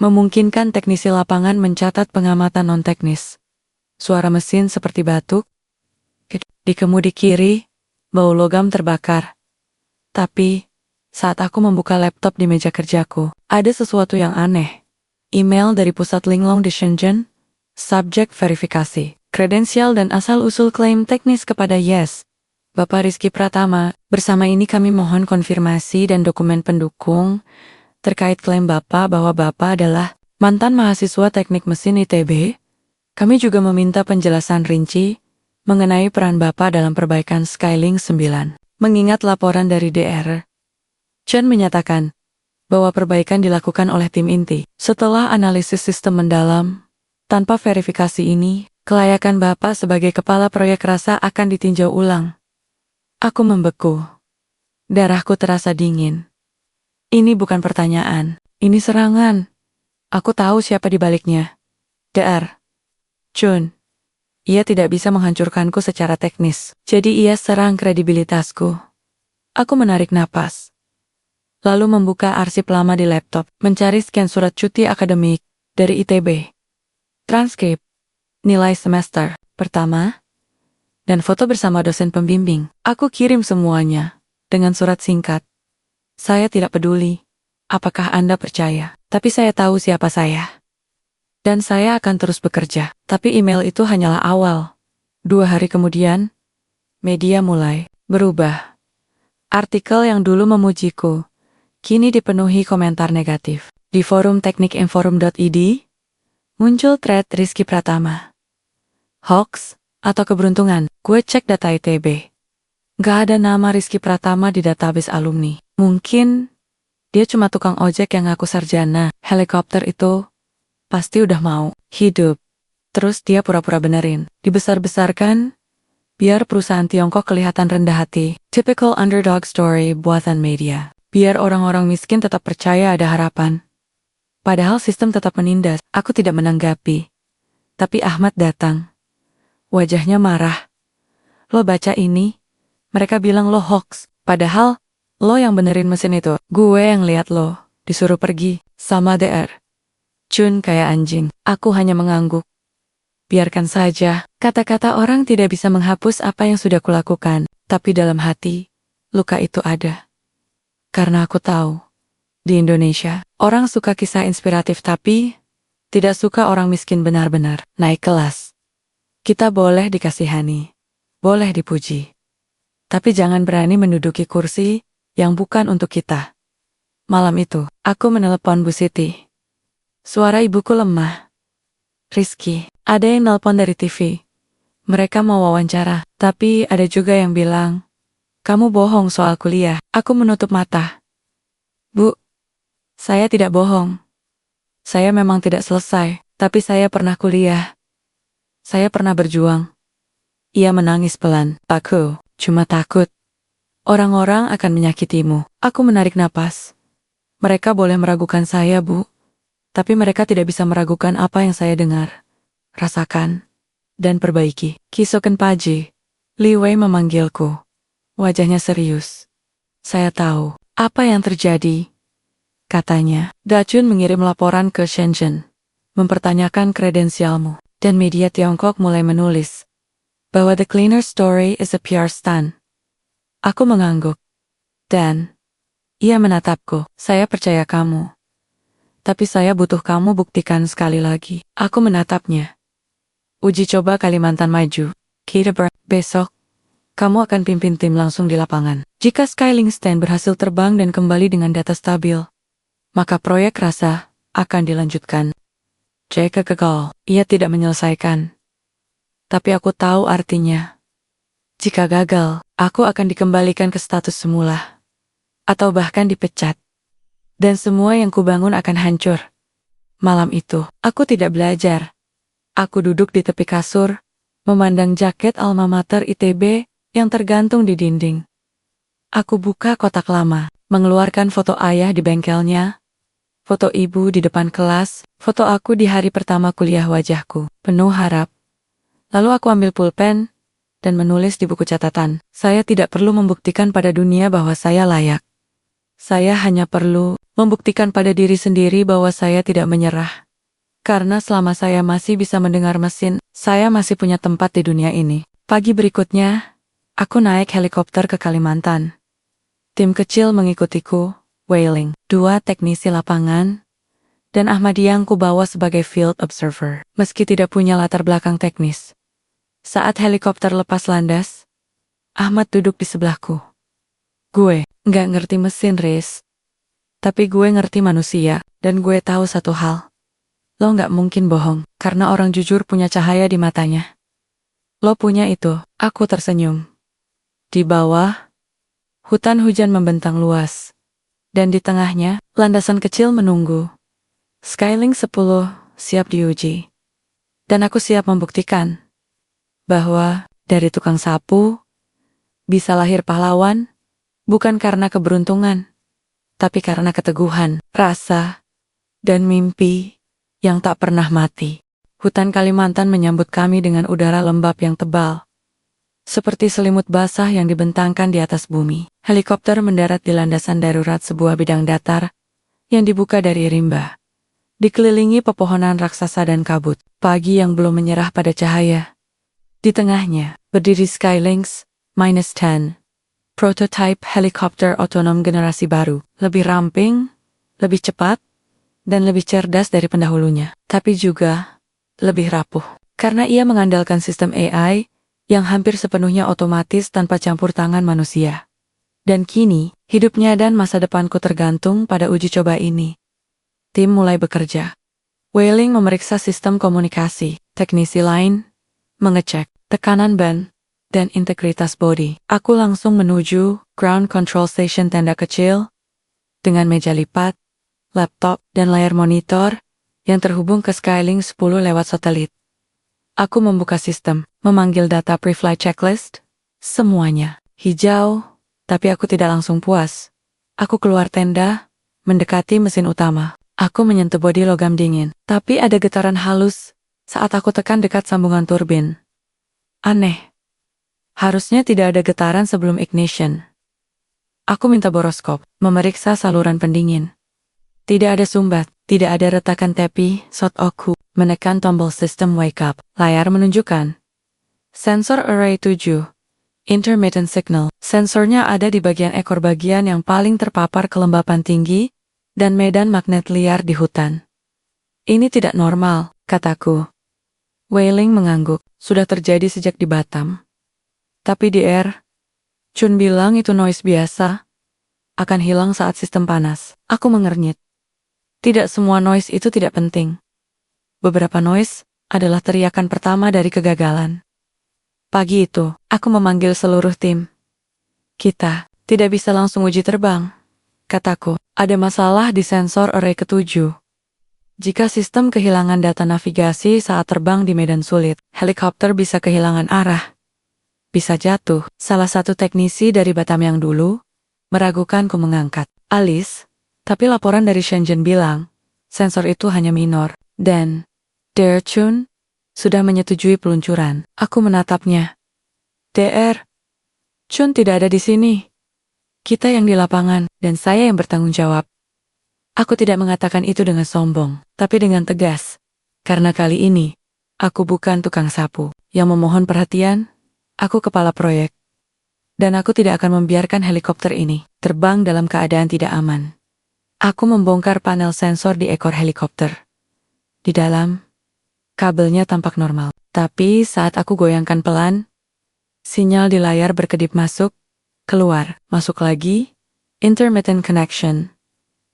memungkinkan teknisi lapangan mencatat pengamatan non-teknis. Suara mesin seperti batuk. Di kemudi kiri, bau logam terbakar. Tapi, saat aku membuka laptop di meja kerjaku, ada sesuatu yang aneh. Email dari pusat Linglong di Shenzhen, subjek verifikasi, kredensial dan asal-usul klaim teknis kepada Yes, Bapak Rizky Pratama. Bersama ini kami mohon konfirmasi dan dokumen pendukung terkait klaim Bapak bahwa Bapak adalah mantan mahasiswa teknik mesin ITB. Kami juga meminta penjelasan rinci mengenai peran Bapak dalam perbaikan Skylink 9. Mengingat laporan dari DR, Chen menyatakan bahwa perbaikan dilakukan oleh tim inti. Setelah analisis sistem mendalam, tanpa verifikasi ini, kelayakan Bapak sebagai kepala proyek rasa akan ditinjau ulang. Aku membeku. Darahku terasa dingin. Ini bukan pertanyaan, ini serangan. Aku tahu siapa di baliknya. DR. Chun. Ia tidak bisa menghancurkanku secara teknis, jadi ia serang kredibilitasku. Aku menarik napas. Lalu membuka arsip lama di laptop, mencari scan surat cuti akademik dari ITB, transkrip, nilai semester pertama, dan foto bersama dosen pembimbing. Aku kirim semuanya dengan surat singkat. Saya tidak peduli apakah Anda percaya, tapi saya tahu siapa saya. Dan saya akan terus bekerja. Tapi email itu hanyalah awal. 2 hari kemudian, media mulai berubah. Artikel yang dulu memujiku, kini dipenuhi komentar negatif. Di forum teknikinforum.id, muncul thread Rizky Pratama. Hoax atau keberuntungan? Gue cek data ITB. Gak ada nama Rizky Pratama di database alumni. Mungkin dia cuma tukang ojek yang ngaku sarjana. Helikopter itu pasti udah mau hidup. Terus dia pura-pura benerin. Dibesar-besarkan, biar perusahaan Tiongkok kelihatan rendah hati. Typical underdog story buatan media. Biar orang-orang miskin tetap percaya ada harapan. Padahal sistem tetap menindas. Aku tidak menanggapi. Tapi Ahmad datang. Wajahnya marah. Lo baca ini? Mereka bilang lo hoax. Padahal, lo yang benerin mesin itu. Gue yang lihat lo disuruh pergi sama DR. Chun kayak anjing. Aku hanya mengangguk. Biarkan saja. Kata-kata orang tidak bisa menghapus apa yang sudah kulakukan. Tapi dalam hati, luka itu ada. Karena aku tahu, di Indonesia, orang suka kisah inspiratif tapi tidak suka orang miskin benar-benar naik kelas. Kita boleh dikasihani, boleh dipuji. Tapi jangan berani menduduki kursi yang bukan untuk kita. Malam itu, aku menelepon Bu Siti. Suara ibuku lemah. Rizky, ada yang nelpon dari TV. Mereka mau wawancara, tapi ada juga yang bilang, kamu bohong soal kuliah. Aku menutup mata. Bu, saya tidak bohong. Saya memang tidak selesai, tapi saya pernah kuliah. Saya pernah berjuang. Ia menangis pelan. Aku cuma takut. Orang-orang akan menyakitimu. Aku menarik napas. Mereka boleh meragukan saya, Bu. Tapi mereka tidak bisa meragukan apa yang saya dengar, rasakan, dan perbaiki. Kisoken Paji. Li Wei memanggilku. Wajahnya serius. Saya tahu apa yang terjadi. Katanya, Dachun mengirim laporan ke Shenzhen, mempertanyakan kredensialmu, dan media Tiongkok mulai menulis bahwa The Cleaner Story is a PR stunt. Aku mengangguk, dan ia menatapku. Saya percaya kamu, tapi saya butuh kamu buktikan sekali lagi. Aku menatapnya. Uji coba Kalimantan Maju, besok, kamu akan pimpin tim langsung di lapangan. Jika Skylink Stand berhasil terbang dan kembali dengan data stabil, maka proyek rasa akan dilanjutkan. Jika gagal, ia tidak menyelesaikan. Tapi aku tahu artinya. Jika gagal, aku akan dikembalikan ke status semula. Atau bahkan dipecat. Dan semua yang kubangun akan hancur. Malam itu, aku tidak belajar. Aku duduk di tepi kasur, memandang jaket alma mater ITB yang tergantung di dinding. Aku buka kotak lama, mengeluarkan foto ayah di bengkelnya, foto ibu di depan kelas, foto aku di hari pertama kuliah wajahku, penuh harap. Lalu aku ambil pulpen, dan menulis di buku catatan. Saya tidak perlu membuktikan pada dunia bahwa saya layak. Saya hanya perlu membuktikan pada diri sendiri bahwa saya tidak menyerah. Karena selama saya masih bisa mendengar mesin, saya masih punya tempat di dunia ini. Pagi berikutnya, aku naik helikopter ke Kalimantan. Tim kecil mengikutiku, Wailing, 2 teknisi lapangan, dan Ahmadi yang kubawa sebagai field observer. Meski tidak punya latar belakang teknis. Saat helikopter lepas landas, Ahmad duduk di sebelahku. Gue nggak ngerti mesin, Riz. Tapi gue ngerti manusia, dan gue tahu satu hal. Lo nggak mungkin bohong, karena orang jujur punya cahaya di matanya. Lo punya itu. Aku tersenyum. Di bawah, hutan hujan membentang luas. Dan di tengahnya, landasan kecil menunggu. Skylink 10 siap diuji. Dan aku siap membuktikan bahwa dari tukang sapu bisa lahir pahlawan, bukan karena keberuntungan, tapi karena keteguhan, rasa, dan mimpi yang tak pernah mati. Hutan Kalimantan menyambut kami dengan udara lembab yang tebal, seperti selimut basah yang dibentangkan di atas bumi. Helikopter mendarat di landasan darurat sebuah bidang datar yang dibuka dari rimba. Dikelilingi pepohonan raksasa dan kabut, pagi yang belum menyerah pada cahaya. Di tengahnya, berdiri Skylinks -10, prototype helikopter otonom generasi baru, lebih ramping, lebih cepat, dan lebih cerdas dari pendahulunya. Tapi juga lebih rapuh, karena ia mengandalkan sistem AI yang hampir sepenuhnya otomatis tanpa campur tangan manusia. Dan kini, hidupnya dan masa depanku tergantung pada uji coba ini. Tim mulai bekerja. Wailing memeriksa sistem komunikasi, teknisi lain mengecek tekanan ban dan integritas bodi. Aku langsung menuju ground control station tenda kecil dengan meja lipat, laptop, dan layar monitor yang terhubung ke Skylink 10 lewat satelit. Aku membuka sistem, memanggil data pre-flight checklist, semuanya hijau, tapi aku tidak langsung puas. Aku keluar tenda, mendekati mesin utama. Aku menyentuh bodi logam dingin, tapi ada getaran halus saat aku tekan dekat sambungan turbin. Aneh. Harusnya tidak ada getaran sebelum ignition. Aku minta boroskop, memeriksa saluran pendingin. Tidak ada sumbat, tidak ada retakan tepi, aku menekan tombol sistem wake up. Layar menunjukkan sensor array 7. Intermittent signal. Sensornya ada di bagian ekor bagian yang paling terpapar kelembapan tinggi dan medan magnet liar di hutan. Ini tidak normal, kataku. Wailing mengangguk. Sudah terjadi sejak di Batam. Tapi di Chun bilang itu noise biasa. akan hilang saat sistem panas. Aku mengernyit. Tidak semua noise itu tidak penting. Beberapa noise adalah teriakan pertama dari kegagalan. Pagi itu, aku memanggil seluruh tim. Kita tidak bisa langsung uji terbang, kataku. Ada masalah di sensor array ketujuh. Jika sistem kehilangan data navigasi saat terbang di medan sulit, helikopter bisa kehilangan arah. Bisa jatuh. Salah satu teknisi dari Batam yang dulu meragukanku mengangkat alis, tapi laporan dari Shenzhen bilang, sensor itu hanya minor, dan DR Chun sudah menyetujui peluncuran. Aku menatapnya. DR Chun tidak ada di sini. Kita yang di lapangan, dan saya yang bertanggung jawab. Aku tidak mengatakan itu dengan sombong, tapi dengan tegas. Karena kali ini, aku bukan tukang sapu yang memohon perhatian, aku kepala proyek. Dan aku tidak akan membiarkan helikopter ini terbang dalam keadaan tidak aman. Aku membongkar panel sensor di ekor helikopter. Di dalam, kabelnya tampak normal. Tapi saat aku goyangkan pelan, sinyal di layar berkedip masuk, keluar, masuk lagi, intermittent connection.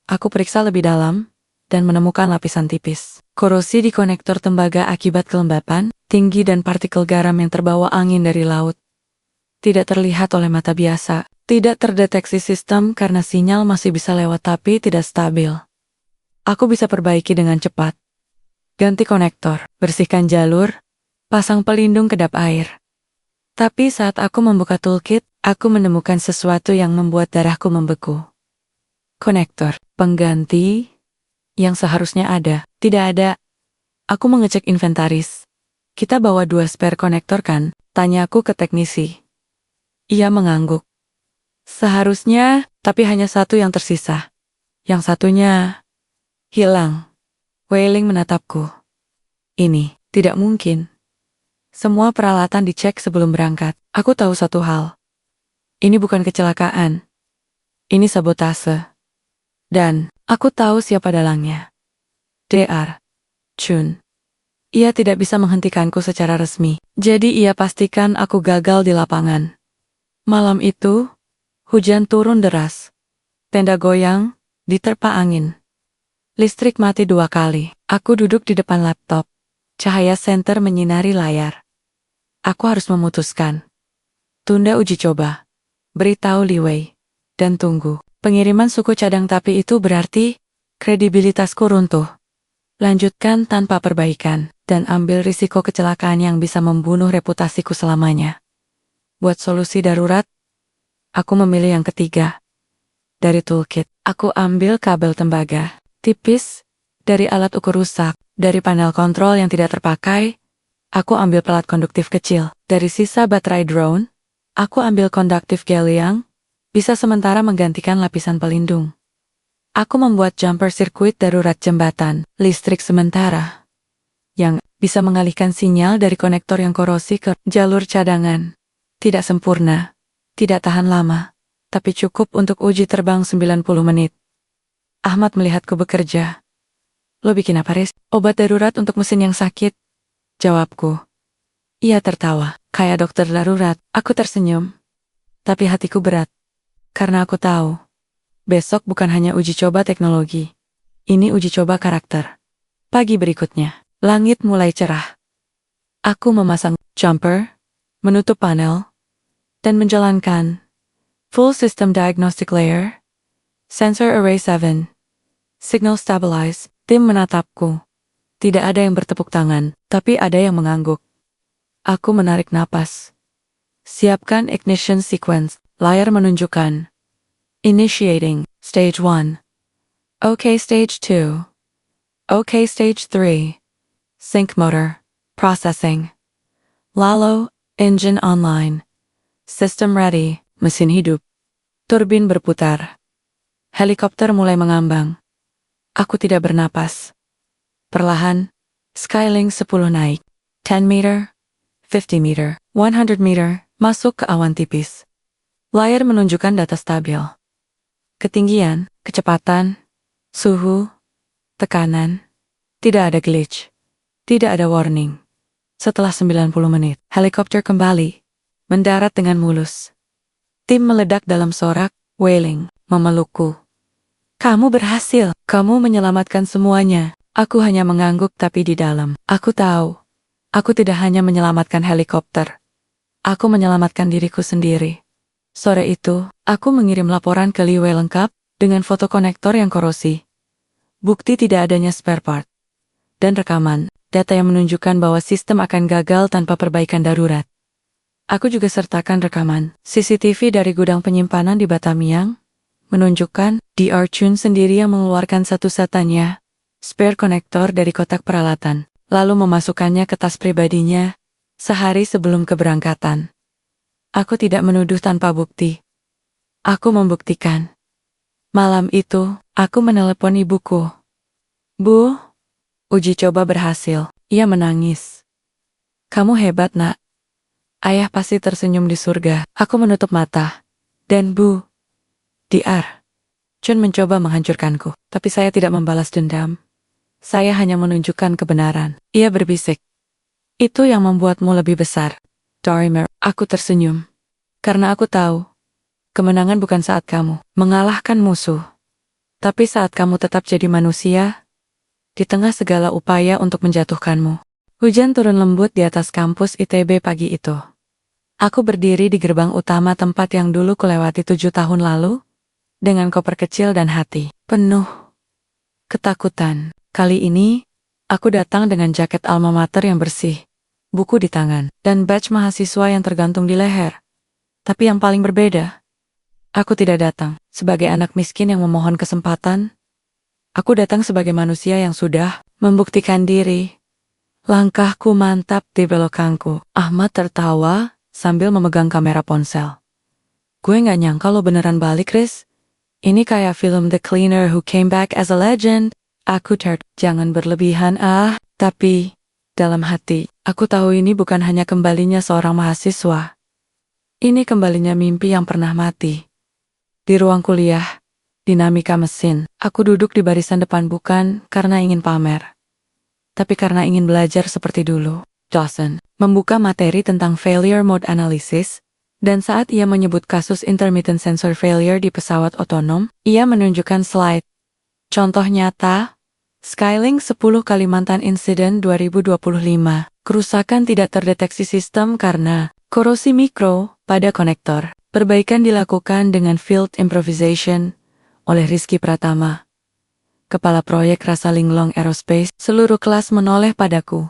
Aku periksa lebih dalam, dan menemukan lapisan tipis. Korosi di konektor tembaga akibat kelembapan, tinggi dan partikel garam yang terbawa angin dari laut. Tidak terlihat oleh mata biasa, tidak terdeteksi sistem karena sinyal masih bisa lewat tapi tidak stabil. Aku bisa perbaiki dengan cepat. Ganti konektor, bersihkan jalur, pasang pelindung kedap air. Tapi saat aku membuka toolkit, aku menemukan sesuatu yang membuat darahku membeku. Konektor pengganti yang seharusnya ada, tidak ada. Aku mengecek inventaris. Kita bawa 2 spare konektor kan? Tanyaku ke teknisi. Ia mengangguk. Seharusnya, tapi hanya satu yang tersisa. Yang satunya hilang. Wailing menatapku. Ini tidak mungkin. Semua peralatan dicek sebelum berangkat. Aku tahu satu hal. Ini bukan kecelakaan. Ini sabotase. Dan aku tahu siapa dalangnya. DR Chun. Ia tidak bisa menghentikanku secara resmi, jadi ia pastikan aku gagal di lapangan. Malam itu, hujan turun deras. Tenda goyang, diterpa angin. Listrik mati 2 kali. Aku duduk di depan laptop. Cahaya senter menyinari layar. Aku harus memutuskan. Tunda uji coba. Beritahu Li Wei. Dan tunggu. Pengiriman suku cadang tapi itu berarti kredibilitasku runtuh. Lanjutkan tanpa perbaikan, dan ambil risiko kecelakaan yang bisa membunuh reputasiku selamanya. Buat solusi darurat, aku memilih yang ketiga. Dari toolkit, aku ambil kabel tembaga, tipis, dari alat ukur rusak, dari panel kontrol yang tidak terpakai, aku ambil pelat konduktif kecil. Dari sisa baterai drone, aku ambil konduktif gallium, bisa sementara menggantikan lapisan pelindung. Aku membuat jumper sirkuit darurat jembatan, listrik sementara, yang bisa mengalihkan sinyal dari konektor yang korosi ke jalur cadangan. Tidak sempurna, tidak tahan lama, tapi cukup untuk uji terbang 90 menit. Ahmad melihatku bekerja. Lo bikin apa, Riz? Obat darurat untuk mesin yang sakit? Jawabku. Ia tertawa, kayak dokter darurat. Aku tersenyum. Tapi hatiku berat. Karena aku tahu, besok bukan hanya uji coba teknologi. Ini uji coba karakter. Pagi berikutnya, langit mulai cerah. Aku memasang jumper, menutup panel, dan menjalankan full system diagnostic layer, sensor array 7, signal stabilize. Tim menatapku. Tidak ada yang bertepuk tangan, tapi ada yang mengangguk. Aku menarik napas. Siapkan ignition sequence. Layar menunjukkan. Initiating, stage 1. OK, stage 2. OK, stage 3. Sync motor. Processing. Lalo, engine online. System ready, mesin hidup. Turbin berputar. Helikopter mulai mengambang. Aku tidak bernapas. Perlahan, Skylink 10 naik. 10 meter, 50 meter, 100 meter, masuk ke awan tipis. Layar menunjukkan data stabil. Ketinggian, kecepatan, suhu, tekanan. Tidak ada glitch. Tidak ada warning. Setelah 90 menit, helikopter kembali. Mendarat dengan mulus. Tim meledak dalam sorak, wailing. memelukku. Kamu berhasil, kamu menyelamatkan semuanya. Aku hanya mengangguk tapi di dalam. Aku tahu, aku tidak hanya menyelamatkan helikopter. Aku menyelamatkan diriku sendiri. Sore itu, aku mengirim laporan ke Liwei lengkap, dengan foto konektor yang korosi. Bukti tidak adanya spare part. Dan rekaman, data yang menunjukkan bahwa sistem akan gagal tanpa perbaikan darurat. Aku juga sertakan rekaman CCTV dari gudang penyimpanan di Batamiang, menunjukkan Dr. Chun sendiri yang mengeluarkan satu-satunya spare konektor dari kotak peralatan, lalu memasukkannya ke tas pribadinya sehari sebelum keberangkatan. Aku tidak menuduh tanpa bukti. Aku membuktikan. Malam itu, aku menelepon ibuku. Bu, uji coba berhasil. Ia menangis. Kamu hebat, nak. Ayah pasti tersenyum di surga. Aku menutup mata. Dan Bu, Dr. Chun mencoba menghancurkanku, tapi saya tidak membalas dendam. Saya hanya menunjukkan kebenaran. Ia berbisik. Itu yang membuatmu lebih besar, Dorimer. Aku tersenyum. Karena aku tahu, kemenangan bukan saat kamu mengalahkan musuh, tapi saat kamu tetap jadi manusia, di tengah segala upaya untuk menjatuhkanmu. Hujan turun lembut di atas kampus ITB pagi itu. Aku berdiri di gerbang utama tempat yang dulu kulewati 7 tahun lalu, dengan koper kecil dan hati penuh ketakutan. Kali ini, aku datang dengan jaket alma mater yang bersih, buku di tangan, dan badge mahasiswa yang tergantung di leher. Tapi yang paling berbeda, aku tidak datang sebagai anak miskin yang memohon kesempatan. Aku datang sebagai manusia yang sudah membuktikan diri. Langkahku mantap di belokanku. Ahmad tertawa sambil memegang kamera ponsel. Gue gak nyangka lo beneran balik, Riz. Ini kayak film The Cleaner Who Came Back as a Legend. Aku jangan berlebihan tapi, dalam hati, aku tahu ini bukan hanya kembalinya seorang mahasiswa. Ini kembalinya mimpi yang pernah mati. Di ruang kuliah, dinamika mesin, aku duduk di barisan depan bukan karena ingin pamer, tapi karena ingin belajar seperti dulu. Dawson membuka materi tentang failure mode analysis, dan saat ia menyebut kasus intermittent sensor failure di pesawat otonom, ia menunjukkan slide. Contoh nyata, Skylink 10 Kalimantan Incident 2025. Kerusakan tidak terdeteksi sistem karena korosi mikro pada konektor. Perbaikan dilakukan dengan field improvisation oleh Rizky Pratama, Kepala Proyek Rasa Linglong Aerospace. Seluruh kelas menoleh padaku.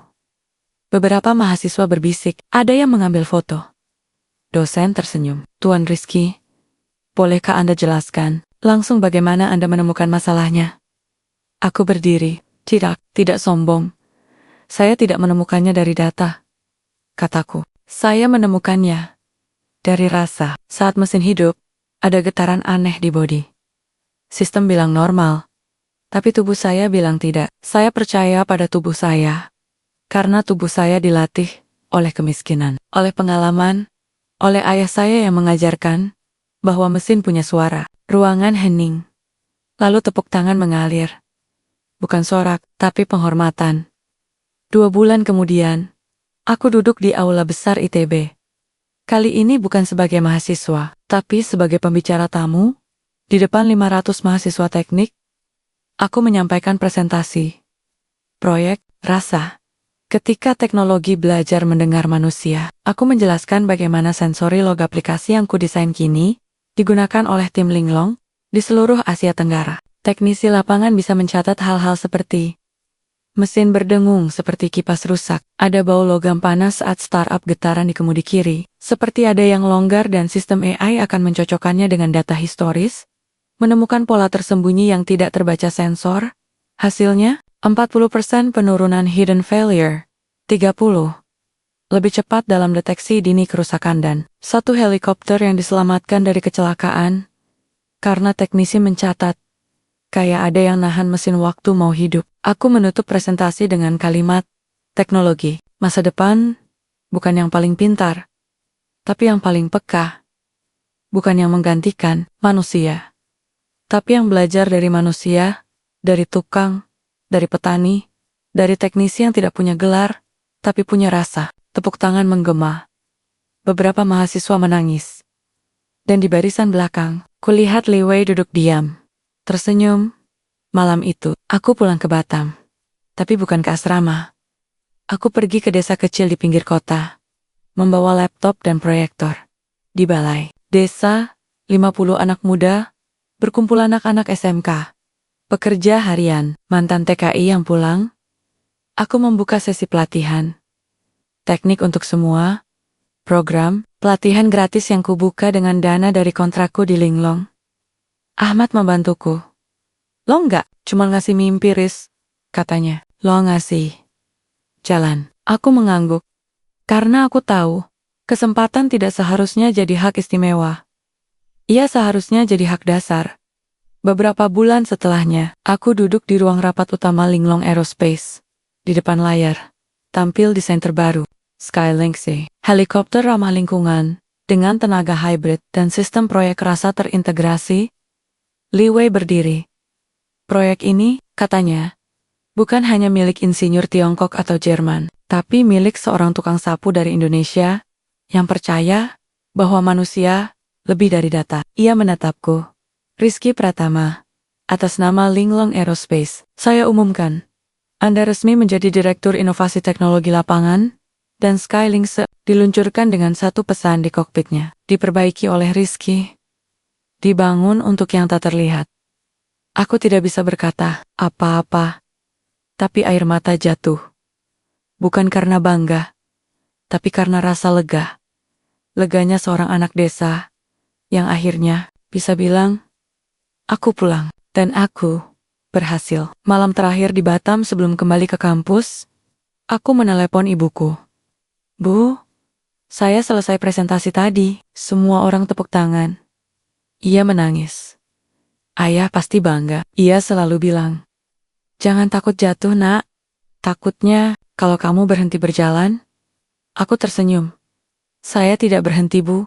Beberapa mahasiswa berbisik, ada yang mengambil foto. Dosen tersenyum. Tuan Rizky, bolehkah Anda jelaskan langsung bagaimana Anda menemukan masalahnya? Aku berdiri. Tidak sombong. Saya tidak menemukannya dari data, kataku. Saya menemukannya dari rasa. Saat mesin hidup, ada getaran aneh di bodi. Sistem bilang normal, tapi tubuh saya bilang tidak. Saya percaya pada tubuh saya, karena tubuh saya dilatih oleh kemiskinan, oleh pengalaman, oleh ayah saya yang mengajarkan bahwa mesin punya suara. Ruangan hening. Lalu tepuk tangan mengalir. Bukan sorak, tapi penghormatan. 2 bulan kemudian, aku duduk di aula besar ITB. Kali ini bukan sebagai mahasiswa, tapi sebagai pembicara tamu. Di depan 500 mahasiswa teknik, aku menyampaikan presentasi proyek Rasa. Ketika teknologi belajar mendengar manusia, aku menjelaskan bagaimana sensori log aplikasi yang kudesain kini digunakan oleh tim Linglong di seluruh Asia Tenggara. Teknisi lapangan bisa mencatat hal-hal seperti mesin berdengung seperti kipas rusak, ada bau logam panas saat startup getaran di kemudi kiri, seperti ada yang longgar dan sistem AI akan mencocokkannya dengan data historis, menemukan pola tersembunyi yang tidak terbaca sensor. Hasilnya, 40% penurunan hidden failure, 30% lebih cepat dalam deteksi dini kerusakan dan 1 helikopter yang diselamatkan dari kecelakaan, karena teknisi mencatat, kayak ada yang nahan mesin waktu mau hidup. Aku menutup presentasi dengan kalimat, teknologi, masa depan, bukan yang paling pintar, tapi yang paling peka. Bukan yang menggantikan manusia, tapi yang belajar dari manusia, dari tukang, dari petani, dari teknisi yang tidak punya gelar, tapi punya rasa. Tepuk tangan menggema. Beberapa mahasiswa menangis. Dan di barisan belakang, Kulihat Li Wei duduk diam, tersenyum. Malam itu, aku pulang ke Batam. Tapi bukan ke asrama. Aku pergi ke desa kecil di pinggir kota, membawa laptop dan proyektor. Di balai desa, 50 anak muda, berkumpul anak-anak SMK, pekerja harian, mantan TKI yang pulang. Aku membuka sesi pelatihan. Teknik untuk semua, program, pelatihan gratis yang kubuka dengan dana dari kontrakku di Linglong. Ahmad membantuku. Lo enggak, cuma ngasih mimpi, Riz, katanya. Lo ngasih jalan. Aku mengangguk. Karena aku tahu, kesempatan tidak seharusnya jadi hak istimewa. Ia seharusnya jadi hak dasar. Beberapa bulan setelahnya, aku duduk di ruang rapat utama Linglong Aerospace. Di depan layar, tampil desain terbaru, Skylink C. Helikopter ramah lingkungan, dengan tenaga hybrid dan sistem proyek rasa terintegrasi. Li Wei berdiri. Proyek ini, katanya, bukan hanya milik insinyur Tiongkok atau Jerman, tapi milik seorang tukang sapu dari Indonesia yang percaya bahwa manusia lebih dari data. Ia menatapku. Rizky Pratama, atas nama Linglong Aerospace, saya umumkan. Anda resmi menjadi Direktur Inovasi Teknologi Lapangan, dan Skylink diluncurkan dengan satu pesan di kokpitnya. Diperbaiki oleh Rizky. Dibangun untuk yang tak terlihat. Aku tidak bisa berkata apa-apa, tapi air mata jatuh. Bukan karena bangga, tapi karena rasa lega. Leganya seorang anak desa, yang akhirnya bisa bilang, aku pulang, dan aku berhasil. Malam terakhir di Batam sebelum kembali ke kampus, aku menelepon ibuku. Bu, saya selesai presentasi tadi, semua orang tepuk tangan. Ia menangis. Ayah pasti bangga. Ia selalu bilang, jangan takut jatuh, nak. Takutnya, kalau kamu berhenti berjalan. Aku tersenyum. Saya tidak berhenti, Bu.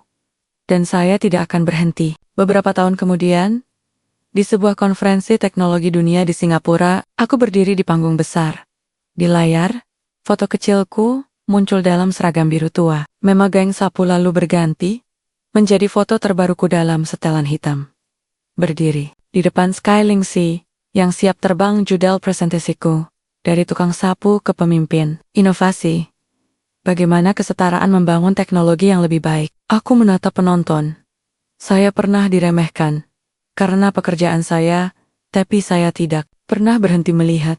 Dan saya tidak akan berhenti. Beberapa tahun kemudian, di sebuah konferensi teknologi dunia di Singapura, aku berdiri di panggung besar. Di layar, foto kecilku muncul dalam seragam biru tua. Memegang sapu lalu berganti, menjadi foto terbaruku dalam setelan hitam. Berdiri di depan Skylink C, yang siap terbang judul presentasiku, dari tukang sapu ke pemimpin inovasi. Bagaimana kesetaraan membangun teknologi yang lebih baik. Aku menatap penonton. Saya pernah diremehkan karena pekerjaan saya, tapi saya tidak pernah berhenti melihat.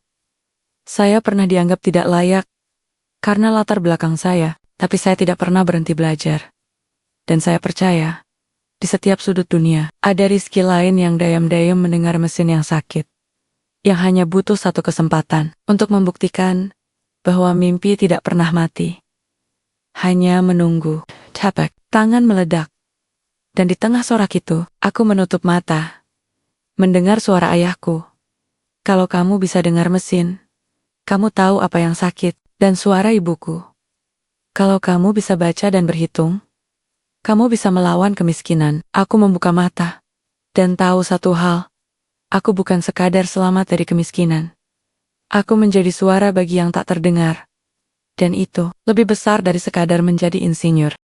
Saya pernah dianggap tidak layak karena latar belakang saya, tapi saya tidak pernah berhenti belajar. Dan saya percaya, di setiap sudut dunia, ada Rizky lain yang diam-diam mendengar mesin yang sakit. Yang hanya butuh satu kesempatan untuk membuktikan bahwa mimpi tidak pernah mati. Hanya menunggu. Tapak, tangan meledak. Dan di tengah sorak itu, aku menutup mata. Mendengar suara ayahku. Kalau kamu bisa dengar mesin, kamu tahu apa yang sakit. Dan suara ibuku. Kalau kamu bisa baca dan berhitung, kamu bisa melawan kemiskinan. Aku membuka mata. Dan tahu satu hal. Aku bukan sekadar selamat dari kemiskinan. Aku menjadi suara bagi yang tak terdengar. Dan itu lebih besar dari sekadar menjadi insinyur.